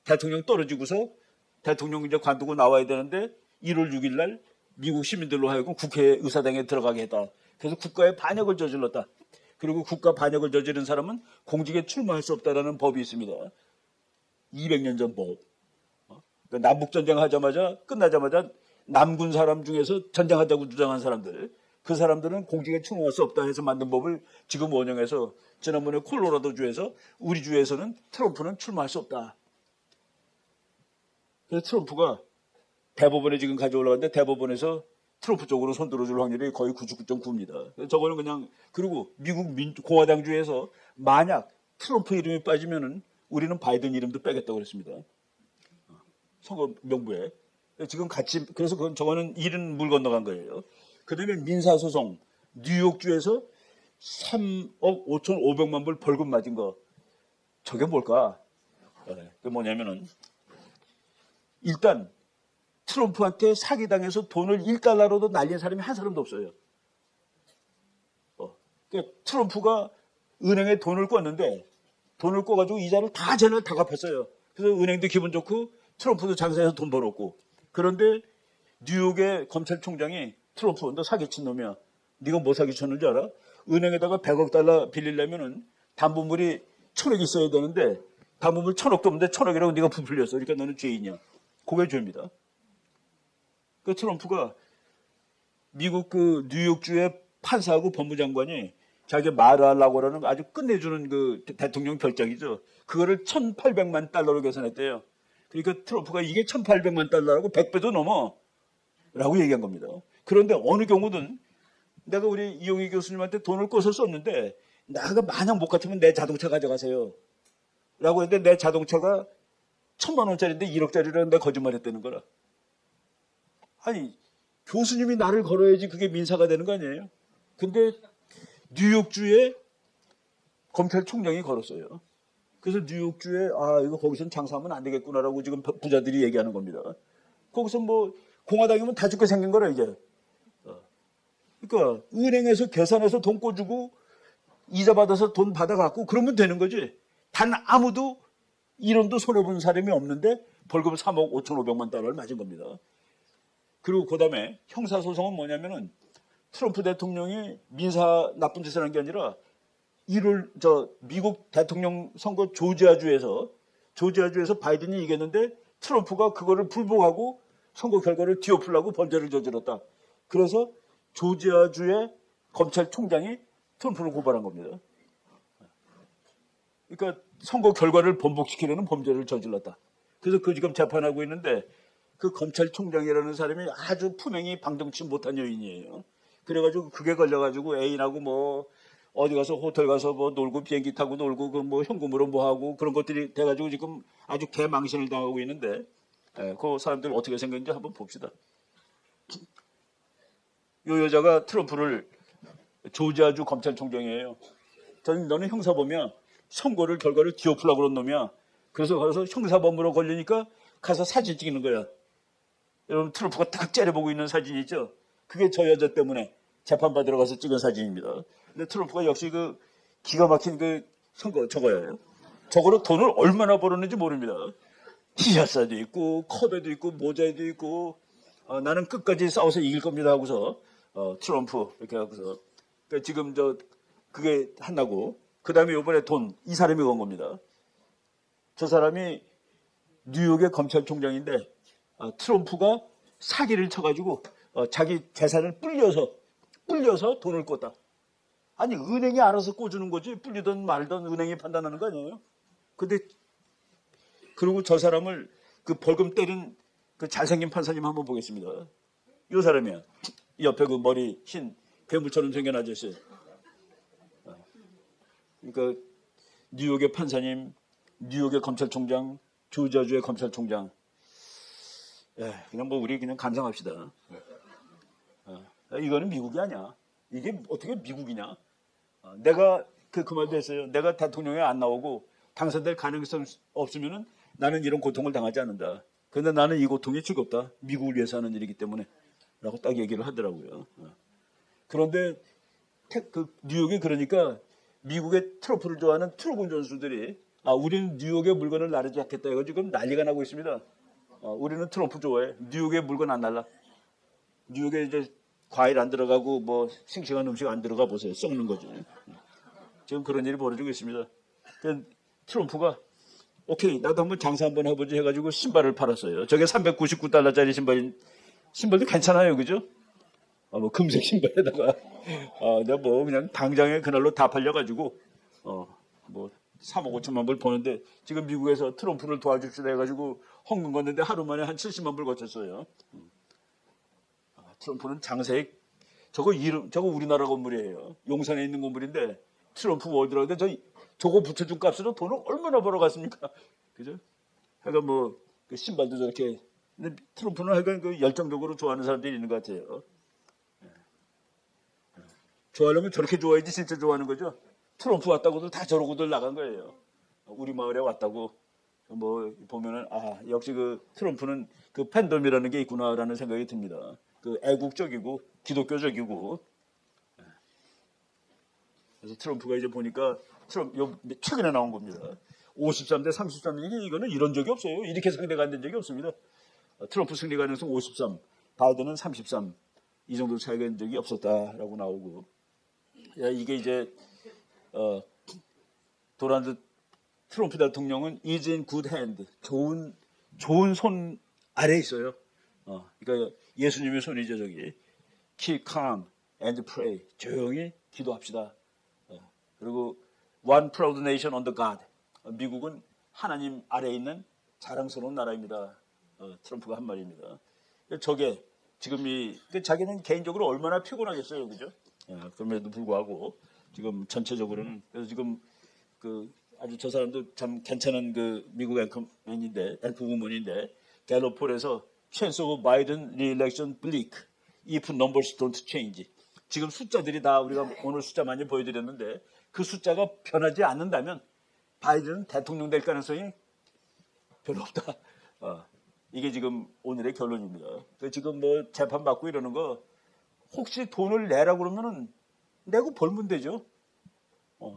대통령 떨어지고서 대통령 이제 관두고 나와야 되는데 1월 6일 날 미국 시민들로 하여금 국회 의사당에 들어가게 했다. 그래서 국가에 반역을 저질렀다. 그리고 국가 반역을 저지른 사람은 공직에 출마할 수 없다라는 법이 있습니다. 200년 전 법. 그러니까 남북전쟁 하자마자 끝나자마자 남군 사람 중에서 전쟁하자고 주장한 사람들 그 사람들은 공직에 출마할 수 없다 해서 만든 법을 지금 원형해서 지난번에 콜로라도 주에서 우리 주에서는 트럼프는 출마할 수 없다. 그래서 트럼프가 대법원에 지금 가져올라갔는데 대법원에서 트럼프 쪽으로 손들어줄 확률이 거의 99.9입니다. 저거는 그냥 그리고 미국 공화당주에서 만약 트럼프 이름이 빠지면은 우리는 바이든 이름도 빼겠다고 그랬습니다. 선거 명부에. 지금 같이, 그래서 저거는 일은 물 건너간 거예요. 그다음에 민사소송 뉴욕주에서 3억 5,500만 불 벌금 맞은 거. 저게 뭘까? 그게 뭐냐면은 일단 트럼프한테 사기당해서 돈을 1달러로도 날린 사람이 한 사람도 없어요. 그러니까 트럼프가 은행에 돈을 꿨는데 돈을 꿔가지고 이자를 다 쟤는 다 갚았어요. 그래서 은행도 기분 좋고 트럼프도 장사해서 돈 벌었고. 그런데 뉴욕의 검찰총장이 트럼프 너 사기친 놈이야. 네가 뭐 사기쳤는지 알아? 은행에다가 100억 달러 빌리려면은 담보물이 1,000억 있어야 되는데 담보물 1,000억도 없는데 1,000억이라고 네가 부풀렸어. 그러니까 너는 죄인이야. 그게 죄입니다. 그 트럼프가 미국 그 뉴욕주의 판사하고 법무장관이 자기 말을 하려고 하는 아주 끝내주는 그 대통령 별장이죠. 그거를 1,800만 달러로 계산했대요. 그러니까 트럼프가 이게 1,800만 달러라고 100배도 넘어 라고 얘기한 겁니다. 그런데 어느 경우는 내가 우리 이용희 교수님한테 돈을 꿔서 썼는데 나가 만약 못 같으면 내 자동차 가져가세요 라고 했는데 내 자동차가 1,000만 원짜리인데 1억짜리라는 내 거짓말했다는 거라. 아니 교수님이 나를 걸어야지 그게 민사가 되는 거 아니에요? 근데 뉴욕주에 검찰총장이 걸었어요. 그래서 뉴욕주에 이거 거기서는 장사하면 안 되겠구나라고 지금 부자들이 얘기하는 겁니다. 거기서 뭐 공화당이면 다 죽게 생긴 거라 이제. 그러니까 은행에서 계산해서 돈 꿔주고 이자 받아서 돈 받아갖고 그러면 되는 거지. 단 아무도 1원도 손해본 사람이 없는데 벌금 3억 5,500만 달러를 맞은 겁니다. 그리고 그 다음에 형사소송은 뭐냐면은 트럼프 대통령이 민사 나쁜 짓을 한 게 아니라 미국 대통령 선거 조지아주에서 바이든이 이겼는데 트럼프가 그거를 불복하고 선거 결과를 뒤엎으려고 범죄를 저질렀다. 그래서 조지아주의 검찰총장이 트럼프를 고발한 겁니다. 그러니까 선거 결과를 번복시키려는 범죄를 저질렀다. 그래서 그 지금 재판하고 있는데 그 검찰총장이라는 사람이 아주 품행이 방정치 못한 여인이에요. 그래가지고 그게 걸려가지고 애인하고 뭐 어디 가서 호텔 가서 뭐 놀고 비행기 타고 놀고 그 뭐 현금으로 뭐 하고 그런 것들이 돼가지고 지금 아주 개망신을 당하고 있는데 그 사람들 어떻게 생겼는지 한번 봅시다. 이 여자가 트럼프를 조지아주 검찰총장이에요. 너는 형사범이야. 선거를 결과를 뒤엎으려고 그런 놈이야. 그래서 가서 형사범으로 걸리니까 가서 사진 찍는 거야. 여러분 트럼프가 딱 째려보고 있는 사진 있죠? 그게 저 여자 때문에 재판받으러 가서 찍은 사진입니다. 근데 트럼프가 역시 그 기가 막힌 그 선거 저거예요. 저거로 돈을 얼마나 벌었는지 모릅니다. 티셔츠도 있고 컵에도 있고 모자에도 있고 나는 끝까지 싸워서 이길 겁니다 하고서 트럼프 이렇게 하고서 그러니까 지금 그게 한다고 그 다음에 이번에 돈 이 사람이 건 겁니다. 저 사람이 뉴욕의 검찰총장인데 트럼프가 사기를 쳐가지고 자기 재산을 불려서 돈을 꿨다. 아니 은행이 알아서 꿔주는 거지 불리든 말든 은행이 판단하는 거 아니에요? 근데 그리고 저 사람을 그 벌금 때린 그 잘생긴 판사님 한번 보겠습니다. 이 사람이야. 옆에 그 머리 흰 괴물처럼 생긴 아저씨. 그러니까 뉴욕의 판사님, 뉴욕의 검찰총장, 조지아주의 검찰총장. 그냥 뭐 우리 그냥 감상합시다. 이거는 미국이 아니야. 이게 어떻게 미국이냐? 내가 그 말도 했어요. 내가 대통령에 안 나오고 당선될 가능성 없으면은 나는 이런 고통을 당하지 않는다. 그런데 나는 이 고통이 즐겁다. 미국을 위해서 하는 일이기 때문에. 라고 딱 얘기를 하더라고요. 그런데 그 뉴욕에 그러니까 미국의 트럼프를 좋아하는 트럭 운전수들이 우리는 뉴욕의 물건을 나르지 않겠다 해가지고 지금 난리가 나고 있습니다. 우리는 트럼프 좋아해. 뉴욕의 물건 안 날라. 뉴욕에 이제 과일 안 들어가고 뭐 싱싱한 음식 안 들어가 보세요. 썩는 거죠. 지금 그런 일이 벌어지고 있습니다. 트럼프가 오케이 나도 한번 장사 한번 해보지 해가지고 신발을 팔았어요. 저게 399달러짜리 신발도 괜찮아요, 그죠? 뭐 금색 신발에다가 내가 뭐 그냥 당장에 그날로 다 팔려가지고 뭐 3억 5천만 불 버는데 지금 미국에서 트럼프를 도와줍시다 해가지고 헌금 걷는데 하루 만에 한 70만 불 거쳤어요. 트럼프는 장사에 저거 우리나라 건물이에요. 용산에 있는 건물인데 트럼프 월드라고 저거 붙여준 값으로 돈을 얼마나 벌어갔습니까? 그죠? 하여간 뭐 그 신발도 저렇게 근데 트럼프는 하여간 그 열정적으로 좋아하는 사람들이 있는 것 같아요. 좋아하려면 저렇게 좋아야지 진짜 좋아하는 거죠. 트럼프 왔다고도 다 저러고들 나간 거예요. 우리 마을에 왔다고 뭐 보면은 아 역시 그 트럼프는 그 팬덤이라는 게 있구나라는 생각이 듭니다. 그 애국적이고 기독교적이고 그래서 트럼프가 이제 보니까 최근에 나온 겁니다. 53대 33 이거는 이런 적이 없어요. 이렇게 상대가 안 된 적이 없습니다. 트럼프 승리 가능성 53, 바이든은 33 이 정도 차이가 된 적이 없었다라고 나오고 이게 이제 도널드 트럼프 대통령은 is in good hand 좋은 손 아래 있어요. 그러니까 예수님의 손이죠 저기. Keep calm and pray 조용히 기도합시다. 그리고 one proud nation under God 미국은 하나님 아래에 있는 자랑스러운 나라입니다. 트럼프가 한 말입니다. 저게 지금 자기는 개인적으로 얼마나 피곤하겠어요, 그죠? 그럼에도 불구하고 지금 전체적으로는 그래서 지금 아주 저 사람도 참 괜찮은 미국 앵커맨인데 앵커우먼인데 갤럽폴에서 chance of Biden re-election bleak if numbers don't change. 지금 숫자들이 다 우리가 오늘 숫자 많이 보여드렸는데 그 숫자가 변하지 않는다면 바이든은 대통령 될 가능성이 별로 없다. 이게 지금 오늘의 결론입니다. 지금 뭐 재판 받고 이러는 거 혹시 돈을 내라고 그러면은 내고 벌면 되죠.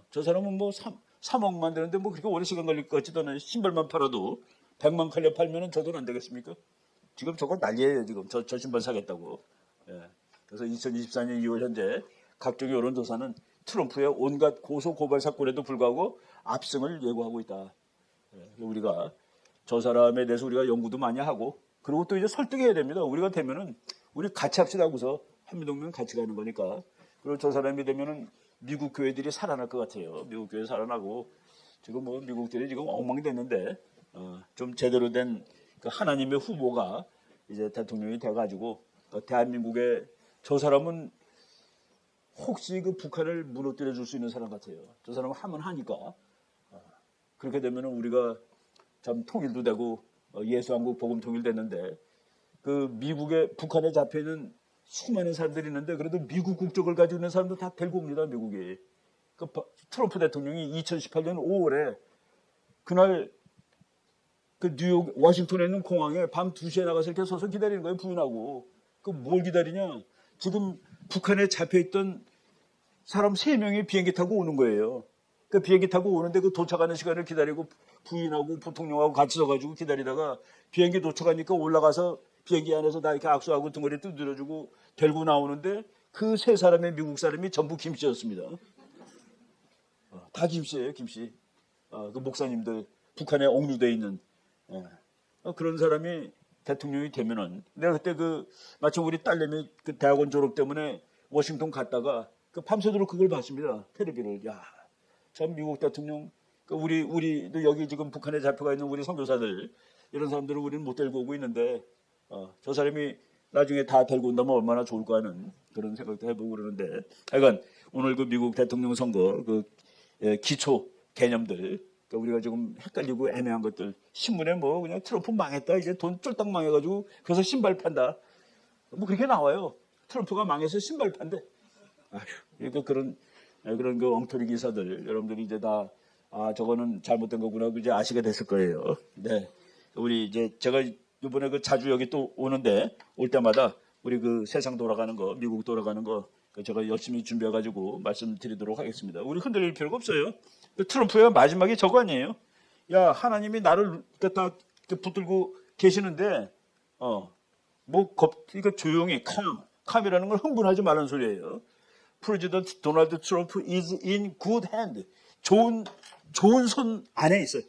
저 사람은 뭐 3억만 되는데 뭐 그렇게 오래 시간 걸릴 것 같지도 않아요. 신발만 팔아도 100만 칼려 팔면은 저 돈 안 되겠습니까? 지금 저거 난리예요. 지금 저 신발 사겠다고. 그래서 2024년 2월 현재 각종 여론조사는 트럼프의 온갖 고소 고발 사건에도 불구하고 압승을 예고하고 있다. 우리가 저 사람에 대해서 우리가 연구도 많이 하고 그리고 또 이제 설득해야 됩니다. 우리가 되면은 우리 같이 합시다 하고서 한미동맹 같이 가는 거니까. 그리고 저 사람이 되면은 미국 교회들이 살아날 것 같아요. 미국 교회 살아나고 지금 뭐 미국들이 지금 엉망됐는데 좀 제대로 된 그 하나님의 후보가 이제 대통령이 돼가지고 대한민국에 저 사람은 혹시 그 북한을 무너뜨려 줄 수 있는 사람 같아요. 저 사람은 하면 하니까 그렇게 되면은 우리가 참 통일도 되고 예수한국 복음 통일됐는데 그 미국에 북한에 잡혀 있는 수많은 사람들이 있는데 그래도 미국 국적을 가지고 있는 사람도 다 데리고 옵니다. 미국이. 트럼프 대통령이 2018년 5월에 그날 그 뉴욕 워싱턴에 있는 공항에 밤 2시에 나가서 이렇게 서서 기다리는 거예요. 부인하고. 뭘 기다리냐? 지금 북한에 잡혀 있던 사람 3명이 비행기 타고 오는 거예요. 그 비행기 타고 오는데 그 도착하는 시간을 기다리고 부인하고 부통령하고 같이 서가지고 기다리다가 비행기 도착하니까 올라가서 비행기 안에서 다 이렇게 악수하고 등허리 두드려주고 데리고 나오는데 그 3사람의 미국 사람이 전부 김씨였습니다. 다 김씨예요, 김씨. 그 목사님들 북한에 억류돼 있는 그런 사람이 대통령이 되면은 내가 그때 마침 우리 딸내미 그 대학원 졸업 때문에 워싱턴 갔다가 밤새도록 그걸 봤습니다. 텔레비를. 야, 참 미국 대통령 우리도 여기 지금 북한에 잡혀가 있는 우리 선교사들 이런 사람들을 우리는 못 데리고 오고 있는데 저 사람이 나중에 다 데리고 온다면 얼마나 좋을까 하는 그런 생각도 해보고 그러는데 하여간 오늘 그 미국 대통령 선거 기초 개념들 우리가 지금 헷갈리고 애매한 것들 신문에 뭐 그냥 트럼프 망했다 이제 돈 쫄딱 망해가지고 그래서 신발 판다 뭐 그렇게 나와요. 트럼프가 망해서 신발 판대. 아휴 그런 그 엉터리 기사들 여러분들이 이제 다 저거는 잘못된 거구나 이제 아시게 됐을 거예요. 네, 우리 이제 제가 이번에 자주 여기 또 오는데 올 때마다 우리 세상 돌아가는 거 미국 돌아가는 거 제가 열심히 준비해가지고 말씀드리도록 하겠습니다. 우리 흔들릴 필요가 없어요. 트럼프의 마지막이 저거 아니에요? 야 하나님이 나를 다 붙들고 계시는데 그러니까 조용히 캄이라는 걸 흥분하지 말라는 소리예요. 프레지던트 도널드 트럼프 is in good hand. 좋은 손 안에 있어요.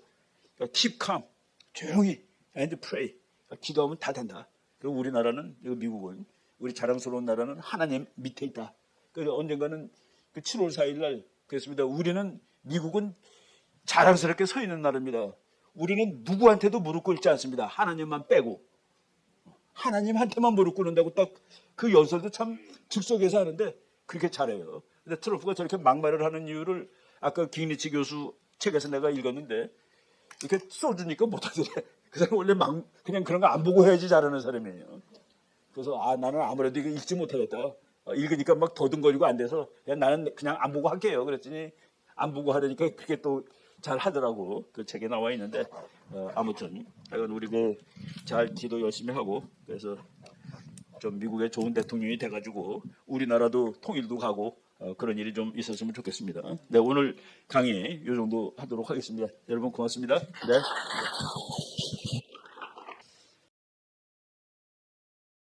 그러니까 keep calm. 조용히 and pray. 기도하면 다 된다. 그리고 우리나라는 미국은 우리 자랑스러운 나라는 하나님 밑에 있다. 그래서 언젠가는 7월 4일 날 그랬습니다. 미국은 자랑스럽게 서 있는 나라입니다. 우리는 누구한테도 무릎 꿇지 않습니다. 하나님만 빼고. 하나님한테만 무릎 꿇는다고 딱 그 연설도 참 즉석에서 하는데 그렇게 잘해요. 근데 트럼프가 저렇게 막말을 하는 이유를 아까 김리치 교수 책에서 내가 읽었는데 이렇게 써주니까 못하더래. 그 사람 원래 그냥 그런 거 안 보고 해야지 잘하는 사람이에요. 그래서 나는 아무래도 이거 읽지 못하겠다. 읽으니까 막 더듬거리고 안 돼서 그냥 나는 그냥 안 보고 할게요. 그랬더니 안 보고 하려니까 그게 또 잘 하더라고. 그 책에 나와 있는데 아무튼 하여간 우리 그 잘 기도 열심히 하고 그래서 좀 미국의 좋은 대통령이 돼가지고 우리나라도 통일도 가고 그런 일이 좀 있었으면 좋겠습니다. 네, 오늘 강의 이 정도 하도록 하겠습니다. 여러분 고맙습니다. 네.